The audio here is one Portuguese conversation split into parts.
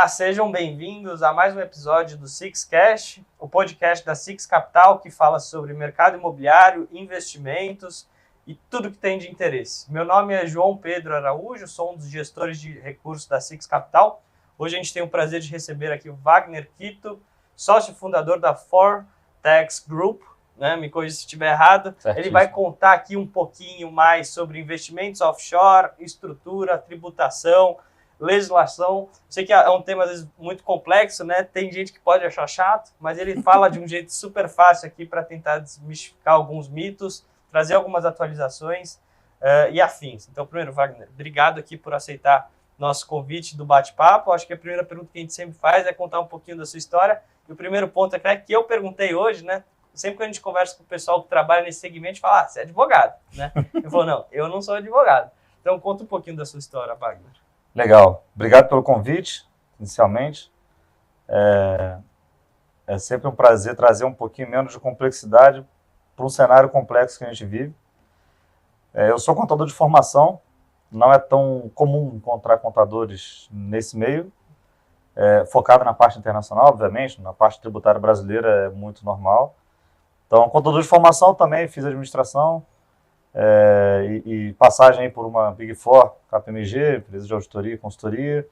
Olá, sejam bem-vindos a mais um episódio do SixCast, o podcast da Six Capital que fala sobre mercado imobiliário, investimentos e tudo que tem de interesse. Meu nome é João Pedro Araújo, sou um dos gestores de recursos da Six Capital. Hoje a gente tem o prazer de receber aqui o Wagner Quito, sócio fundador da Fortex Group, né? Me corrija se estiver errado. Certíssimo. Ele vai contar aqui um pouquinho mais sobre investimentos offshore, estrutura, tributação, legislação. Sei que é um tema às vezes muito complexo, né? Tem gente que pode achar chato, mas ele fala de um jeito super fácil aqui para tentar desmistificar alguns mitos, trazer algumas atualizações e afins. Então, primeiro, Wagner, obrigado aqui por aceitar nosso convite do bate-papo. Acho que a primeira pergunta que a gente sempre faz é contar um pouquinho da sua história. E o primeiro ponto é que eu perguntei hoje, né? Sempre que a gente conversa com o pessoal que trabalha nesse segmento, a gente fala, você é advogado, né? Ele falou, não, eu não sou advogado. Então, conta um pouquinho da sua história, Wagner. Legal. Obrigado pelo convite, inicialmente. É sempre um prazer trazer um pouquinho menos de complexidade para um cenário complexo que a gente vive. Eu sou contador de formação, não é tão comum encontrar contadores nesse meio, focado na parte internacional, obviamente, na parte tributária brasileira é muito normal. Então, contador de formação também, fiz administração, e passagem aí por uma Big Four, KPMG, empresa de auditoria e consultoria.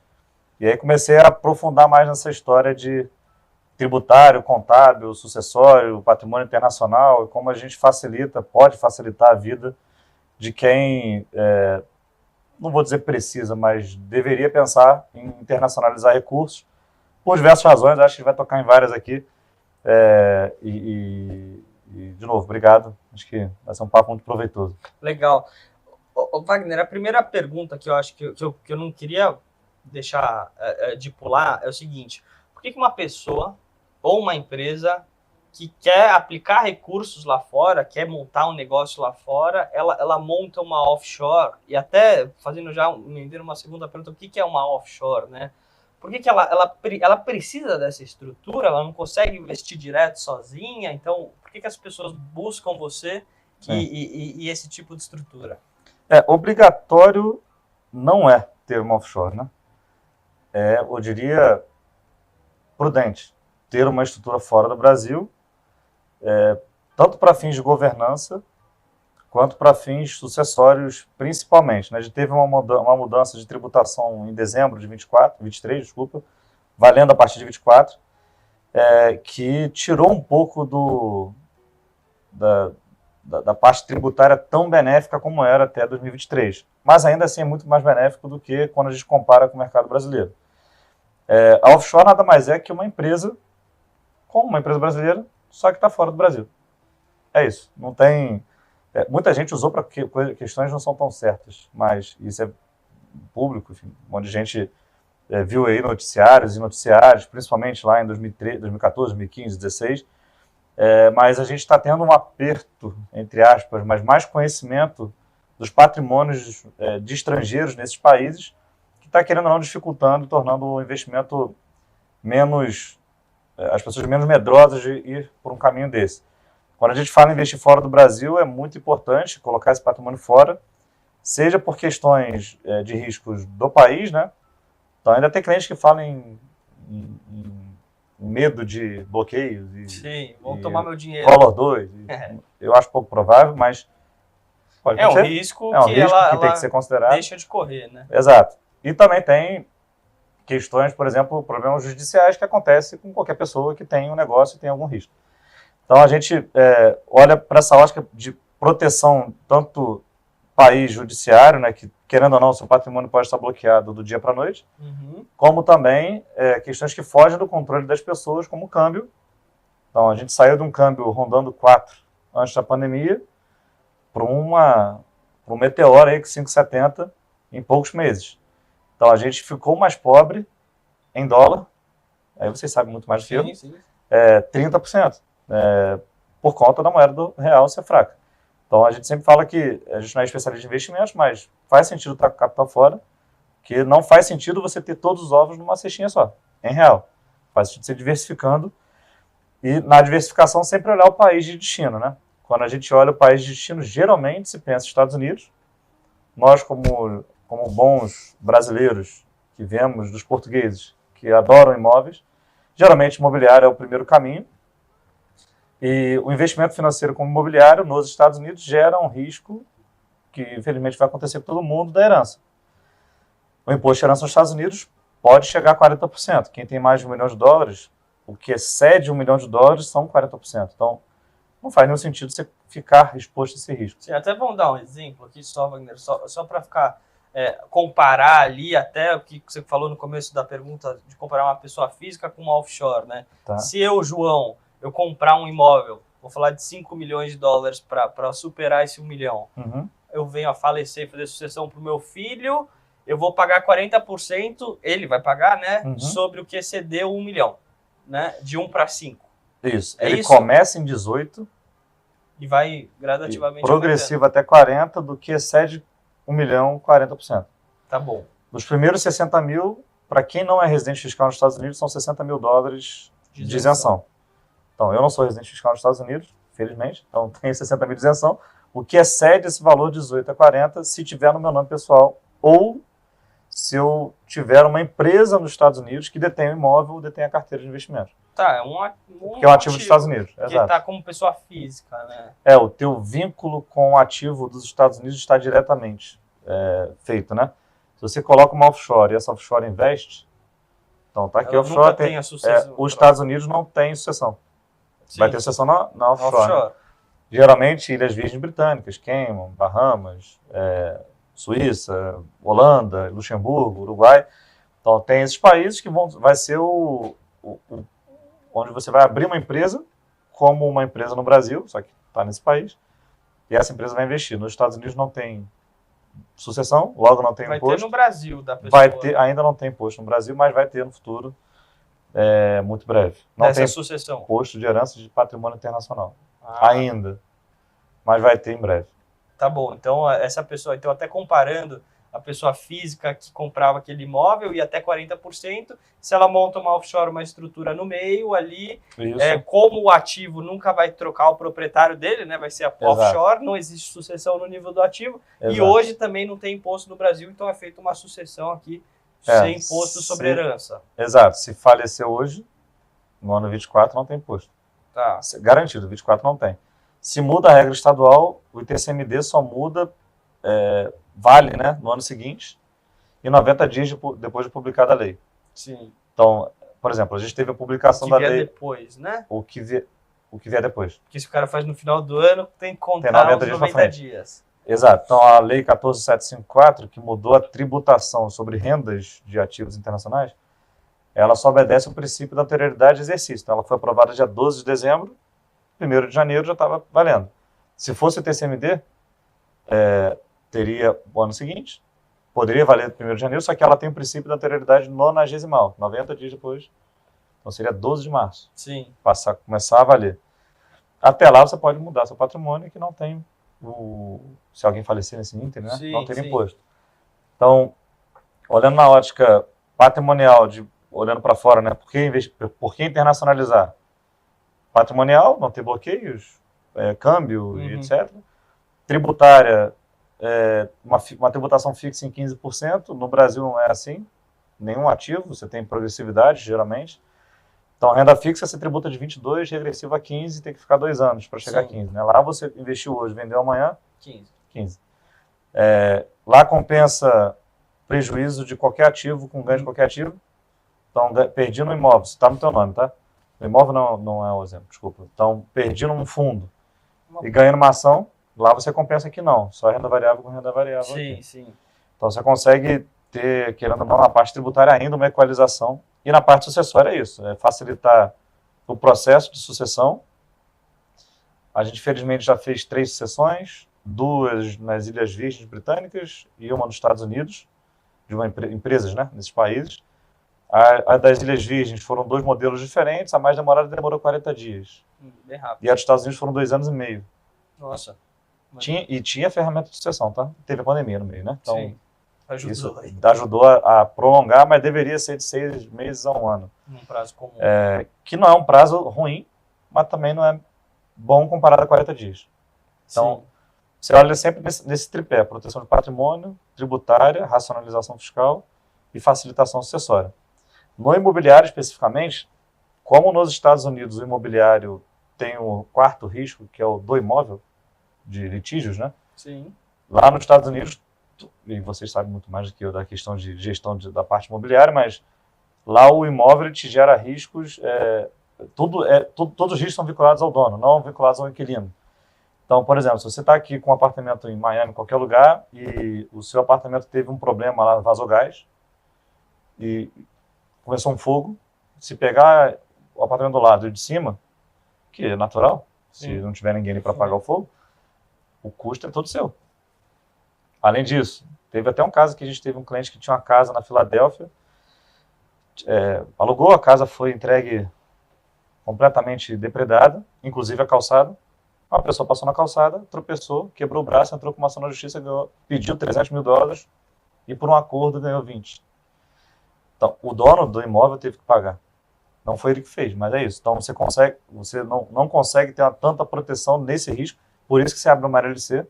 E aí comecei a aprofundar mais nessa história de tributário, contábil, sucessório, patrimônio internacional, e como a gente pode facilitar a vida de quem, não vou dizer precisa, mas deveria pensar em internacionalizar recursos, por diversas razões, acho que vai tocar em várias aqui. E, de novo, obrigado. Acho que vai ser um papo muito proveitoso. Legal. Wagner, a primeira pergunta que eu acho que eu não queria deixar de pular é o seguinte: por que uma pessoa ou uma empresa que quer aplicar recursos lá fora, quer montar um negócio lá fora, ela monta uma offshore? E até, fazendo já uma segunda pergunta, o que é uma offshore, né? Por que ela precisa dessa estrutura? Ela não consegue investir direto sozinha? Então, por que as pessoas buscam você e esse tipo de estrutura? Obrigatório não é ter uma offshore, né? Eu diria prudente ter uma estrutura fora do Brasil, tanto para fins de governança, quanto para fins sucessórios, principalmente, né? A gente teve uma mudança de tributação em dezembro de 23, valendo a partir de 24, que tirou um pouco da parte tributária tão benéfica como era até 2023. Mas ainda assim é muito mais benéfico do que quando a gente compara com o mercado brasileiro. A offshore nada mais é que uma empresa, como uma empresa brasileira, só que está fora do Brasil. É isso. Não tem... muita gente usou para que questões não são tão certas, mas isso é público, enfim, um monte de gente viu aí noticiários, principalmente lá em 2013, 2014, 2015, 2016, mas a gente está tendo um aperto, entre aspas, mas mais conhecimento dos patrimônios de estrangeiros nesses países, que está querendo ou não dificultando, tornando o investimento menos... as pessoas menos medrosas de ir por um caminho desse. Quando a gente fala em investir fora do Brasil, é muito importante colocar esse patrimônio fora, seja por questões de riscos do país, né? Então ainda tem clientes que falam em medo de bloqueios. Sim, vão tomar meu dinheiro. Valor 2. Eu acho pouco provável, mas pode acontecer. Um risco que tem que ser considerado. Deixa de correr, né? Exato. E também tem questões, por exemplo, problemas judiciais que acontecem com qualquer pessoa que tem um negócio e tem algum risco. Então, a gente olha para essa ótica de proteção, tanto país judiciário, né, que, querendo ou não, seu patrimônio pode estar bloqueado do dia para a noite, como também questões que fogem do controle das pessoas, como o câmbio. Então, a gente saiu de um câmbio rondando 4 antes da pandemia para um meteoro aí com 5,70 em poucos meses. Então, a gente ficou mais pobre em dólar, aí vocês sabem muito mais do que eu, 30%. Por conta da moeda do real ser fraca. Então, a gente sempre fala que a gente não é especialista em investimentos, mas faz sentido estar com capital fora, que não faz sentido você ter todos os ovos numa cestinha só, em real. Faz sentido você diversificando, e na diversificação sempre olhar o país de destino, né? Quando a gente olha o país de destino, geralmente se pensa nos Estados Unidos. Nós, como bons brasileiros que viemos dos portugueses, que adoram imóveis. Geralmente, imobiliário é o primeiro caminho. E o investimento financeiro como imobiliário nos Estados Unidos gera um risco que, infelizmente, vai acontecer com todo mundo da herança. O imposto de herança nos Estados Unidos pode chegar a 40%. Quem tem mais de $1 milhão, o que excede $1 milhão são 40%. Então, não faz nenhum sentido você ficar exposto a esse risco. Sim, até vamos dar um exemplo aqui só, Wagner, só para ficar, comparar ali até o que você falou no começo da pergunta de comparar uma pessoa física com uma offshore, né? Tá. Se eu, João, eu comprar um imóvel, vou falar de $5 milhões para superar esse $1 milhão, eu venho a falecer, fazer sucessão para o meu filho, eu vou pagar 40%, ele vai pagar, né, sobre o que excedeu $1 milhão, né, de 1 para 5. Isso. É ele isso? começa em 18 e vai gradativamente progressivo até 40, do que excede $1 milhão, 40%. Tá bom. Os primeiros 60 mil, para quem não é residente fiscal nos Estados Unidos, são $60 mil de isenção. Então, eu não sou residente fiscal nos Estados Unidos, felizmente, então tenho 60 mil de isenção. O que excede esse valor de 18 a 40, se tiver no meu nome pessoal, ou se eu tiver uma empresa nos Estados Unidos que detém o imóvel ou detém a carteira de investimento. Tá, que é um ativo dos Estados Unidos. Que está como pessoa física, né? O teu vínculo com o ativo dos Estados Unidos está diretamente feito, né? Se você coloca uma offshore e essa offshore investe, então tá aqui, offshore tem a sucessão. Os Estados Unidos não tem sucessão. Sim. Vai ter sucessão na offshore. Geralmente, Ilhas Virgens Britânicas, Cayman, Bahamas, Suíça, Holanda, Luxemburgo, Uruguai. Então, tem esses países que vai ser onde você vai abrir uma empresa, como uma empresa no Brasil, só que está nesse país, e essa empresa vai investir. Nos Estados Unidos não tem sucessão, logo não tem imposto. Vai ter no Brasil da pessoa. Vai ter, ainda não tem imposto no Brasil, mas vai ter no futuro, muito breve. Não tem sucessão. Imposto de herança de patrimônio internacional. Ainda. Mas vai ter em breve. Tá bom. Então, essa pessoa, até comparando a pessoa física que comprava aquele imóvel e até 40%, se ela monta uma offshore, uma estrutura no meio ali, como o ativo nunca vai trocar o proprietário dele, né? Vai ser a offshore, não existe sucessão no nível do ativo. Exato. E hoje também não tem imposto no Brasil, então é feita uma sucessão aqui sem imposto sobre herança. Exato. Se falecer hoje, no ano 24 não tem imposto. Tá. Garantido, 24 não tem. Se muda a regra estadual, o ITCMD só muda, vale, né, no ano seguinte e 90 dias depois de publicada a lei. Sim. Então, por exemplo, a gente teve a publicação da lei. O que vier depois, né? O que vier depois. Porque se o cara faz no final do ano, tem que contar os 90 dias. Exato. Então, a lei 14.754, que mudou a tributação sobre rendas de ativos internacionais, ela só obedece ao princípio da anterioridade de exercício. Então, ela foi aprovada dia 12 de dezembro, 1º de janeiro já estava valendo. Se fosse o TCMD, teria o ano seguinte, poderia valer 1º de janeiro, só que ela tem o princípio da anterioridade nonagesimal, 90 dias depois. Então seria 12 de março. Sim. Começar a valer. Até lá você pode mudar seu patrimônio, que não tem se alguém falecer nesse ínterim, né? Não tem imposto. Então, olhando na ótica patrimonial, olhando para fora, né? Por que internacionalizar? Patrimonial, não ter bloqueios, câmbio e etc. Tributária, uma tributação fixa em 15%. No Brasil não é assim. Nenhum ativo, você tem progressividade, geralmente. Então, renda fixa você tributa de 22, regressiva a 15, tem que ficar 2 anos para chegar a 15. Né? Lá você investiu hoje, vendeu amanhã, 15. Lá compensa prejuízo de qualquer ativo com ganho de qualquer ativo. Então, perdi no imóvel, isso está no teu nome, tá? O imóvel não é o exemplo, desculpa. Então, perdi num fundo e ganhei numa ação, lá você compensa aqui não, só renda variável com renda variável. Sim. Então, você consegue ter, querendo ou não, na parte tributária ainda uma equalização. E na parte sucessória é isso, facilitar o processo de sucessão. A gente, felizmente, já fez 3 sucessões, 2 nas Ilhas Virgens Britânicas e uma nos Estados Unidos, de empresas, né, nesses países. A das Ilhas Virgens foram 2 modelos diferentes, a mais demorada demorou 40 dias. Bem rápido. E a dos Estados Unidos foram 2 anos e meio. Nossa. Tinha ferramenta de sucessão, tá? Teve a pandemia no meio, né? Então, sim. Isso ajudou a prolongar, mas deveria ser de 6 meses a 1 ano. Um prazo comum. Que não é um prazo ruim, mas também não é bom comparado a 40 dias. Então, você olha sempre nesse tripé: proteção de patrimônio, tributária, racionalização fiscal e facilitação sucessória. No imobiliário, especificamente, como nos Estados Unidos o imobiliário tem o quarto risco, que é o do imóvel, de litígios, né? Sim. Lá nos Estados Unidos, e vocês sabem muito mais do que eu da questão de gestão da parte imobiliária, mas lá o imóvel te gera riscos, todos os riscos são vinculados ao dono, não vinculados ao inquilino. Então, por exemplo, se você está aqui com um apartamento em Miami, em qualquer lugar, e o seu apartamento teve um problema lá, vazou gás, e começou um fogo, se pegar o apartamento do lado e de cima, que é natural, se não tiver ninguém ali para apagar o fogo, o custo é todo seu. Além disso, teve até um caso que a gente teve um cliente que tinha uma casa na Filadélfia, alugou, a casa foi entregue completamente depredada, inclusive a calçada. Uma pessoa passou na calçada, tropeçou, quebrou o braço, entrou com uma ação na justiça, pediu $300 mil e por um acordo ganhou 20. Então, o dono do imóvel teve que pagar. Não foi ele que fez, mas é isso. Então, você não consegue ter tanta proteção nesse risco, por isso que você abre uma LLC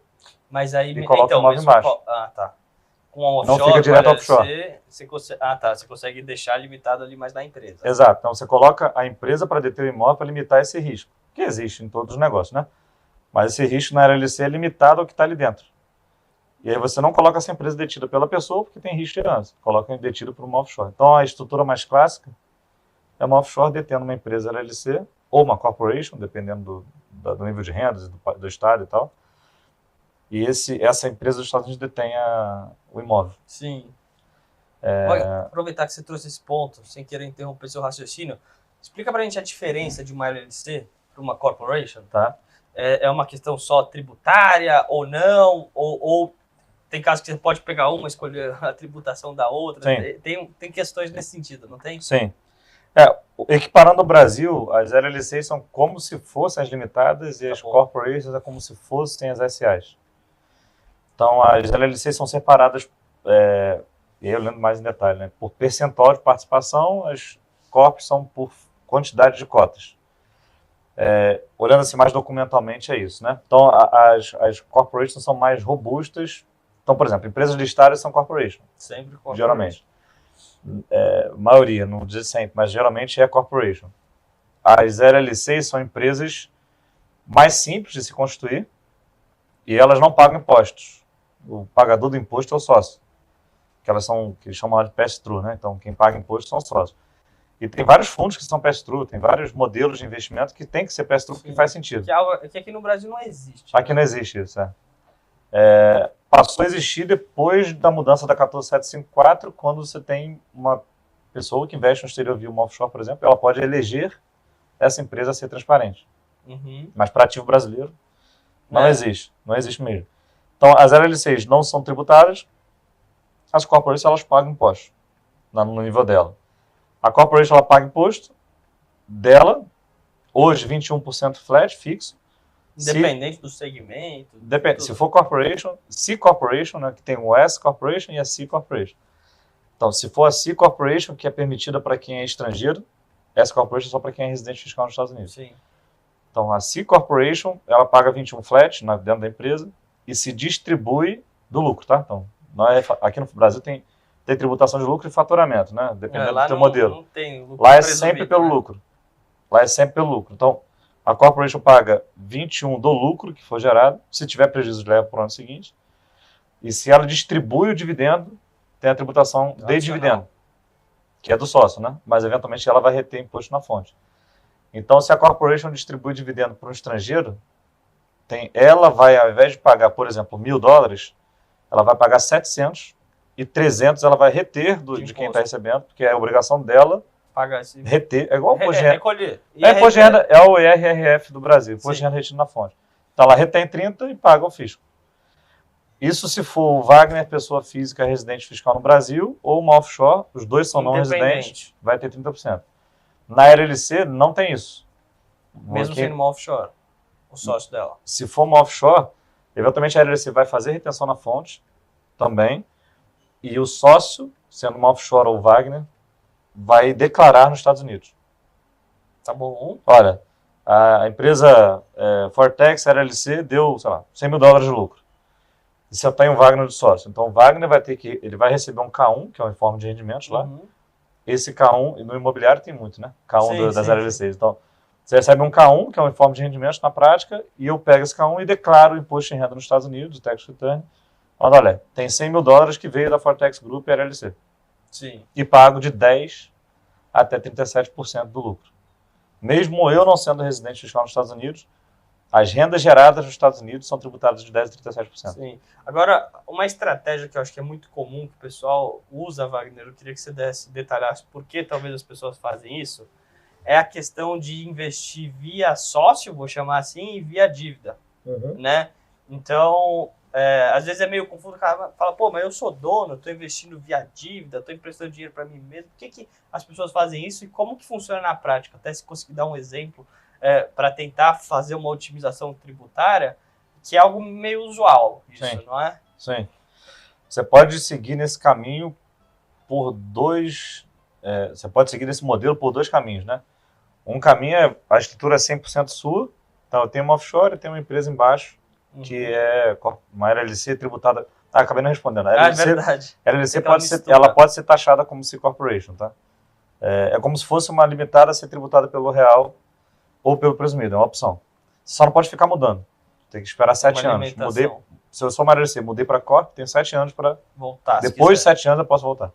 mas aí, e coloca o imóvel embaixo. Tá. Com a não offshore, fica direto offshore. Você consegue deixar limitado ali mais na empresa. Exato. Então, você coloca a empresa para deter o imóvel para limitar esse risco, que existe em todos os negócios, né? Mas esse risco na LLC é limitado ao que está ali dentro. E aí você não coloca essa empresa detida pela pessoa, porque tem risco de herança. Coloca detida por uma offshore. Então, a estrutura mais clássica é uma offshore detendo uma empresa LLC ou uma corporation, dependendo do nível de rendas, do estado e tal. E essa empresa dos Estados Unidos detém o imóvel. Sim. Olha, aproveitar que você trouxe esse ponto, sem querer interromper seu raciocínio, explica pra gente a diferença de uma LLC para uma corporation. Tá. É uma questão só tributária ou não? Ou tem casos que você pode pegar uma e escolher a tributação da outra? Sim. Tem questões nesse sentido, não tem? Sim. Equiparando o Brasil, as LLCs são como se fossem as limitadas e as corporations é como se fossem as SAs. Então, as LLCs são separadas, e eu lembro mais em detalhe, né, por percentual de participação, as corps são por quantidade de cotas. Olhando assim mais documentalmente é isso, né? Então, as corporations são mais robustas. Então, por exemplo, empresas listadas são corporations. Sempre corporation. Geralmente. Maioria, não dizer sempre, mas geralmente é corporation. As LLCs são empresas mais simples de se constituir e elas não pagam impostos. O pagador do imposto é o sócio. Que eles chamam de pass-through, né? Então, quem paga imposto são os sócios. E tem vários fundos que são pass-through, tem vários modelos de investimento que tem que ser pass-through porque faz sentido. Que aqui no Brasil não existe. Aqui não existe isso, passou a existir depois da mudança da 14754, quando você tem uma pessoa que investe no exterior via uma offshore, por exemplo, ela pode eleger essa empresa a ser transparente. Uhum. Mas para ativo brasileiro, não existe mesmo. Então, as LLCs não são tributadas, as corporations elas pagam imposto no nível dela. A corporation ela paga imposto dela, hoje 21% flat, fixo. Independente do segmento. Depende. Se for corporation, C corporation, né, que tem o S corporation e a C corporation. Então, se for a C corporation, que é permitida para quem é estrangeiro, S corporation é só para quem é residente fiscal nos Estados Unidos. Sim. Então, a C corporation, ela paga 21 flat dentro da empresa e se distribui do lucro, tá? Então, aqui no Brasil tem tributação de lucro e faturamento, né? Dependendo do teu modelo. Não tem lucro. Lá é sempre pelo lucro. Lá é sempre pelo lucro. Então, a corporation paga 21 do lucro que for gerado. Se tiver prejuízo, leva para o ano seguinte. E se ela distribui o dividendo, tem a tributação de dividendo, que é do sócio, né? Mas, eventualmente, ela vai reter imposto na fonte. Então, se a corporation distribui dividendo para um estrangeiro, ela vai, ao invés de pagar, por exemplo, $1.000, ela vai pagar 700 e 300 ela vai reter de quem está recebendo, porque é a obrigação dela reter. É igual o imposto de renda. Recolher. Imposto de renda é o IRRF do Brasil, imposto de renda retido na fonte. Então, ela retém 30 e paga o fisco. Isso se for o Wagner, pessoa física residente fiscal no Brasil, ou uma offshore, os dois são não residentes, vai ter 30%. Na LLC, não tem isso. Mesmo sendo uma offshore, o sócio dela. Se for uma offshore, eventualmente a LLC vai fazer retenção na fonte também, e o sócio, sendo uma offshore ou Wagner, vai declarar nos Estados Unidos. Tá bom. Olha, a empresa Fortex LLC deu, sei lá, $100 mil de lucro. E você tem um Wagner de sócio. Então o Wagner ele vai receber um K1, que é um informe de rendimentos lá, esse K1, e no imobiliário tem muito, né? K1 das sim. LLCs. Então, você recebe um K1, que é um informe de rendimentos na prática, e eu pego esse K1 e declaro o imposto de renda nos Estados Unidos, o tax return. Olha, tem $100.000 que veio da Fortex Group e LLC. Sim. E pago de 10% até 37% do lucro. Mesmo eu não sendo residente fiscal nos Estados Unidos, as rendas geradas nos Estados Unidos são tributadas de 10% a 37%. Sim. Agora, uma estratégia que eu acho que é muito comum, que o pessoal usa, Wagner, eu queria que você detalhasse por que talvez as pessoas fazem isso, é a questão de investir via sócio, vou chamar assim, e via dívida, né? Então, às vezes é meio confuso, o cara fala, pô, mas eu sou dono, estou investindo via dívida, estou emprestando dinheiro para mim mesmo. Por que as pessoas fazem isso e como que funciona na prática? Até se conseguir dar um exemplo para tentar fazer uma otimização tributária, que é algo meio usual, isso, Sim. não é? Sim. Você pode seguir nesse caminho por você pode seguir nesse modelo por dois caminhos, né? Um caminho é a estrutura é 100% sua, então eu tenho uma offshore, eu tenho uma empresa embaixo, que é uma LLC tributada. Acabei não respondendo. A LLC, é verdade. LLC pode ser taxada como C Corporation, tá? É como se fosse uma limitada a ser tributada pelo real ou pelo presumido, é uma opção. Você só não pode ficar mudando. Tem que esperar 7 anos. Se eu sou uma LLC, mudei para Corp, tenho 7 anos para voltar. Depois de 7 anos eu posso voltar.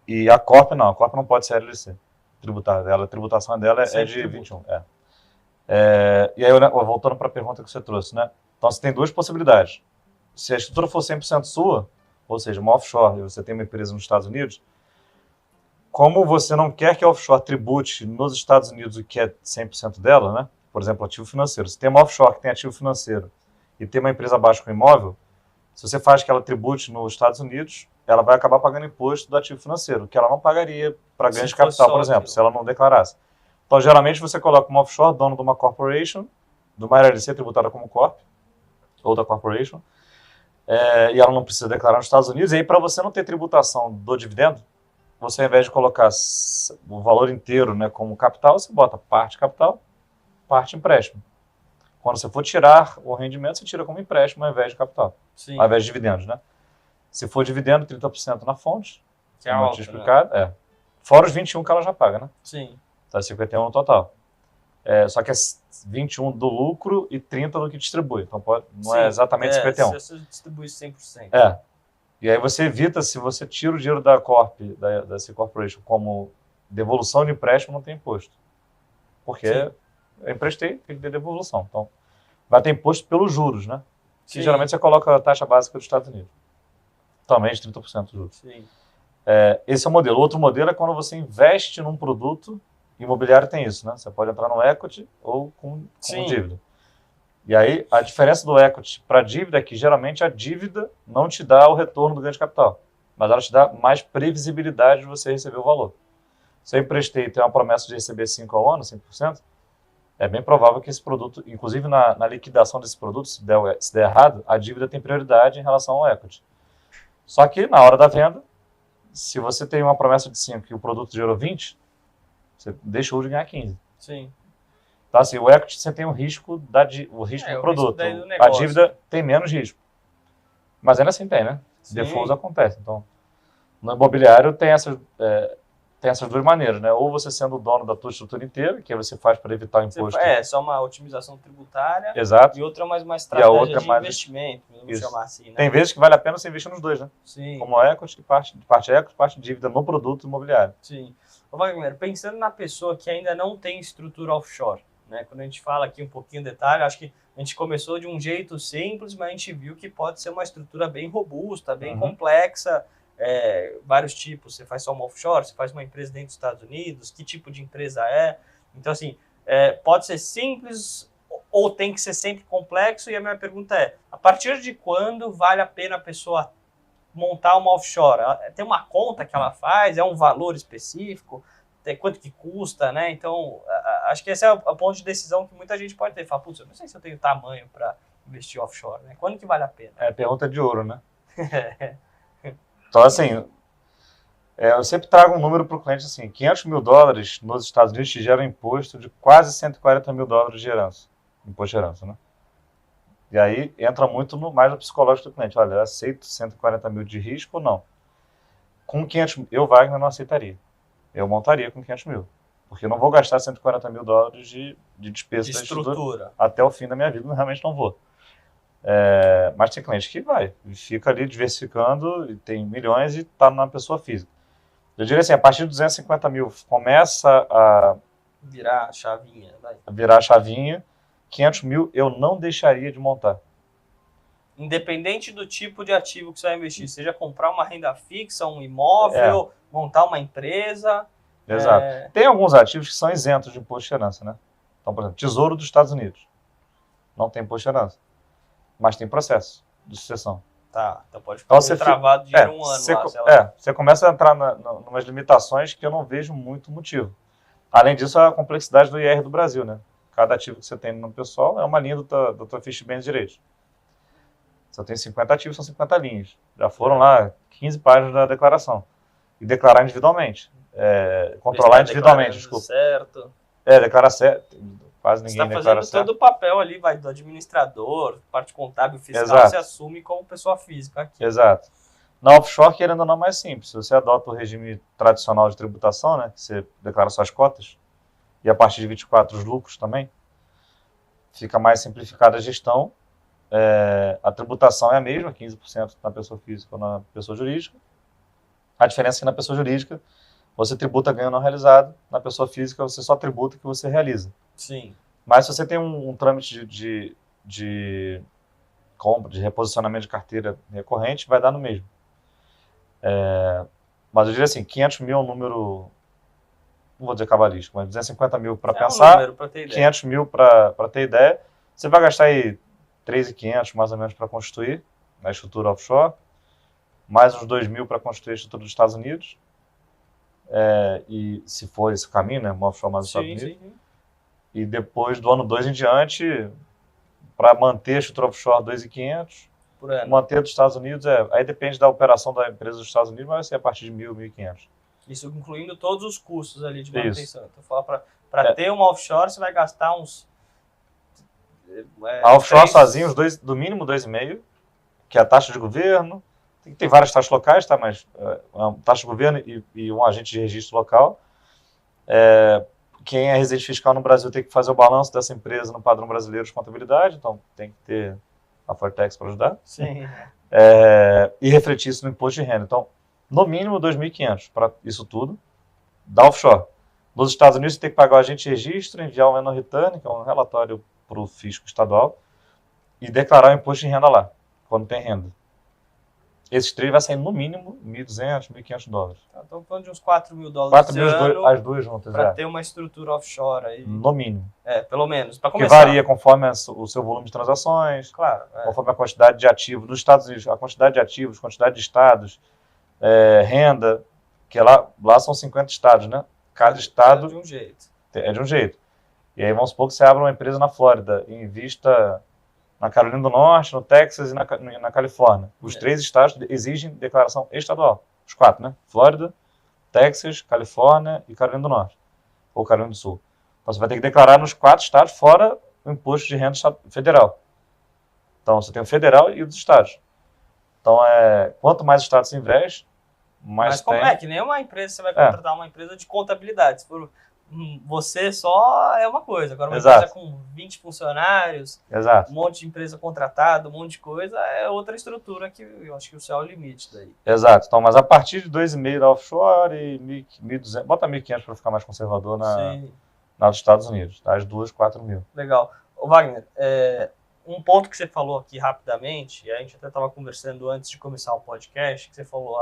E a Corp não pode ser LLC tributada. A tributação dela é de 21. E aí, voltando para a pergunta que você trouxe, né? Então, você tem duas possibilidades. Se a estrutura for 100% sua, ou seja, uma offshore, e você tem uma empresa nos Estados Unidos, como você não quer que a offshore tribute nos Estados Unidos o que é 100% dela, né? Por exemplo, ativo financeiro. Se tem uma offshore que tem ativo financeiro e tem uma empresa abaixo com imóvel, se você faz que ela tribute nos Estados Unidos, ela vai acabar pagando imposto do ativo financeiro, que ela não pagaria para ganho de capital, por exemplo, se ela não declarasse. Então, geralmente, você coloca uma offshore, dono de uma corporation, de uma LLC tributada como corp, ou da corporation, e ela não precisa declarar nos Estados Unidos. E aí, para você não ter tributação do dividendo, você, ao invés de colocar o valor inteiro, né, como capital, você bota parte capital, parte empréstimo. Quando você for tirar o rendimento, você tira como empréstimo ao invés de capital. Sim. Ao invés de dividendos, né? Se for dividendo, 30% na fonte, que é alto, tinha explicado, né? Fora os 21 que ela já paga, né? Sim. Tá 51 no total. Só que é 21 do lucro e 30 do que distribui. Então não é exatamente 51. Se você distribui 100%. E aí você evita, se você tira o dinheiro da Corp, da C Corporation, como devolução de empréstimo, não tem imposto. Porque eu emprestei, tem que ter devolução. Então, vai ter imposto pelos juros, né? Que geralmente você coloca a taxa básica dos Estados Unidos. Também de 30% de juros. Sim. Esse é o modelo. Outro modelo é quando você investe num produto, imobiliário tem isso, né? Você pode entrar no equity ou com dívida. E aí, a diferença do equity para a dívida é que, geralmente, a dívida não te dá o retorno do ganho de capital, mas ela te dá mais previsibilidade de você receber o valor. Se eu emprestei e tenho uma promessa de receber 5 ao ano, 5%, é bem provável que esse produto, inclusive na liquidação desse produto, se der errado, a dívida tem prioridade em relação ao equity. Só que, na hora da venda, se você tem uma promessa de 5 e o produto gerou 20, você deixou de ganhar 15. Sim. Então, assim, o equity você tem o risco do produto. A dívida tem menos risco. Mas ainda assim tem, né? Defaults acontece. Então, no imobiliário tem essas duas maneiras, né? Ou você sendo o dono da tua estrutura inteira, que você faz para evitar o imposto. Só uma otimização tributária. Exato. E outra mais uma estratégia de investimento, vamos chamar assim, né? Tem vezes que vale a pena você investir nos dois, né? Sim. Como equity, parte equity, parte dívida no produto imobiliário. Sim. Ô, Wagner, pensando na pessoa que ainda não tem estrutura offshore, né? Quando a gente fala aqui um pouquinho de detalhe, acho que a gente começou de um jeito simples, mas a gente viu que pode ser uma estrutura bem robusta, bem complexa, vários tipos. Você faz só uma offshore, você faz uma empresa dentro dos Estados Unidos, que tipo de empresa é? Então, assim, pode ser simples ou tem que ser sempre complexo? E a minha pergunta é, a partir de quando vale a pena a pessoa montar uma offshore? Tem uma conta que ela faz? É um valor específico? Quanto que custa, né? Então, acho que esse é o ponto de decisão que muita gente pode ter. Fala, putz, eu não sei se eu tenho tamanho para investir offshore, né? Quando que vale a pena? Pergunta de ouro, né? Então, assim, eu sempre trago um número para o cliente, assim, $500 mil nos Estados Unidos te gera um imposto de quase $140 mil de herança, imposto de herança, né? E aí entra muito mais no psicológico do cliente. Olha, eu aceito 140 mil de risco ou não? Com 500 mil, eu, Wagner, não aceitaria. Eu montaria com 500 mil. Porque eu não vou gastar 140 mil dólares de despesa De estrutura até o fim da minha vida, realmente não vou. Mas tem cliente que vai, fica ali diversificando, e tem milhões e está na pessoa física. Eu diria assim, a partir de 250 mil começa a virar a chavinha. virar a chavinha, 500 mil eu não deixaria de montar. Independente do tipo de ativo que você vai investir, seja comprar uma renda fixa, um imóvel, montar uma empresa. Exato. Tem alguns ativos que são isentos de imposto de herança, né? Então, por exemplo, Tesouro dos Estados Unidos. Não tem imposto de herança. Mas tem processo de sucessão. Tá, então pode ficar travado de um ano lá, sei lá. Você começa a entrar numas limitações que eu não vejo muito motivo. Além disso, a complexidade do IR do Brasil, né? Cada ativo que você tem no pessoal é uma linha do tua ficha de bens e direitos. Você tem 50 ativos, são 50 linhas. Já foram lá 15 páginas da declaração. E declarar individualmente. Controlar individualmente, desculpa. Certo. Declarar certo. Quase ninguém declara certo. Você está fazendo todo o papel ali, vai do administrador, parte contábil, fiscal, Exato. você assume como pessoa física aqui. Exato. Na offshore, querendo ou não, é mais simples. Se você adota o regime tradicional de tributação, né, que você declara suas cotas, e a partir de 24 os lucros também, fica mais simplificada a gestão. A tributação é a mesma, 15% na pessoa física ou na pessoa jurídica. A diferença é que na pessoa jurídica você tributa ganho não realizado, na pessoa física você só tributa o que você realiza. Sim. Mas se você tem um trâmite de compra, de reposicionamento de carteira recorrente, vai dar no mesmo. Mas eu diria assim, 500 mil é um número, não vou dizer cabalístico, mas 250 mil para pensar, um número pra ter ideia. 500 mil para ter ideia. Você vai gastar aí 3.500 mais ou menos para constituir a estrutura offshore, mais uns 2 mil para constituir a estrutura dos Estados Unidos, e se for esse caminho, né, uma offshore mais dos Estados Unidos, sim. E depois do ano 2 em diante, para manter a estrutura offshore 2.500, manter dos Estados Unidos, aí depende da operação da empresa dos Estados Unidos, mas vai ser a partir de 1.000, 1.500. Isso incluindo todos os custos ali de manutenção. Isso. Então, para ter uma offshore, você vai gastar uns... a offshore sozinho, do mínimo 2,5, que é a taxa de governo. Tem várias taxas locais, tá? Mas taxa de governo e um agente de registro local. Quem é residente fiscal no Brasil tem que fazer o balanço dessa empresa no padrão brasileiro de contabilidade, então tem que ter a Fortex para ajudar. Sim. E refletir isso no imposto de renda. Então, no mínimo 2.500 para isso tudo, da offshore. Nos Estados Unidos, você tem que pagar o agente de registro, enviar um annual return, que é um relatório para o fisco estadual, e declarar o imposto de renda lá, quando tem renda. Esses três vai sair no mínimo 1.200, 1.500 dólares. Estamos falando de uns 4 mil dólares 4 mil as duas juntas. Para ter uma estrutura offshore aí. No mínimo. Pelo menos. Para começar. Que varia conforme o seu volume de transações, claro, conforme a quantidade de ativos. Nos Estados Unidos, a quantidade de ativos, quantidade de estados, renda, que lá são 50 estados, né? Cada estado é de um jeito. É de um jeito. E aí vamos supor que você abra uma empresa na Flórida e invista na Carolina do Norte, no Texas e na Califórnia. Os 3 estados exigem declaração estadual. Os 4, né? Flórida, Texas, Califórnia e Carolina do Norte. Ou Carolina do Sul. Então você vai ter que declarar nos 4 estados, fora o imposto de renda federal. Então você tem o federal e os estados. Então, quanto mais estados você investe, mais tem. Mas que nem uma empresa, você vai contratar uma empresa de contabilidade. Se for você só é uma coisa. Agora, uma empresa com 20 funcionários, um monte de empresa contratada, um monte de coisa, é outra estrutura que eu acho que o céu é o limite daí. Exato. Então, mas a partir de 2,5 da offshore e 1.200, bota 1.500 para ficar mais conservador na dos Estados Unidos. Tá? As duas, 4 mil. Legal. Ô, Wagner, um ponto que você falou aqui rapidamente, e a gente até estava conversando antes de começar o podcast, que você falou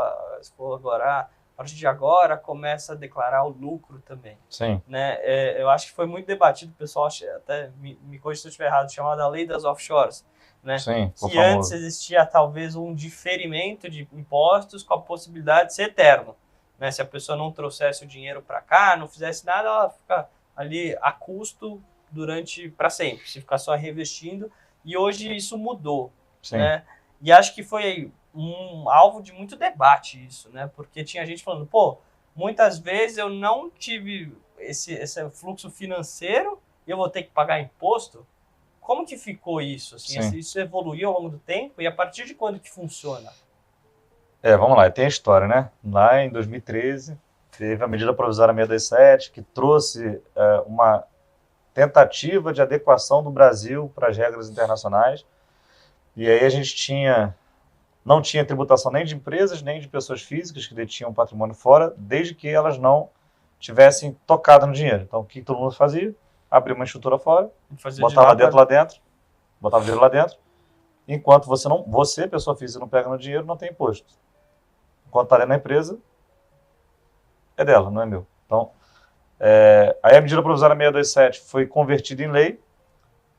agora... A partir de agora, começa a declarar o lucro também. Sim. Né? Eu acho que foi muito debatido, o pessoal até me corrija se eu estiver errado, chamada Lei das Offshores. Né? Sim, por que favor. Antes existia talvez um diferimento de impostos com a possibilidade de ser eterno. Né? Se a pessoa não trouxesse o dinheiro para cá, não fizesse nada, ela fica ali a custo para sempre, se ficar só reinvestindo. E hoje isso mudou. Sim. Né? E acho que foi um alvo de muito debate isso, né? Porque tinha gente falando, muitas vezes eu não tive esse fluxo financeiro e eu vou ter que pagar imposto. Como que ficou isso? Assim, isso evoluiu ao longo do tempo e a partir de quando que funciona? Vamos lá, tem a história, né? Lá em 2013, teve a medida provisória 627, que trouxe uma tentativa de adequação do Brasil para as regras internacionais. E aí a gente não tinha tributação nem de empresas, nem de pessoas físicas que detinham patrimônio fora, desde que elas não tivessem tocado no dinheiro. Então, o que todo mundo fazia? Abria uma estrutura fora, botava dinheiro lá dentro. Enquanto você, pessoa física, não pega no dinheiro, não tem imposto. Enquanto está dentro da empresa, é dela, não é meu. Então, aí a medida provisória 627 foi convertida em lei,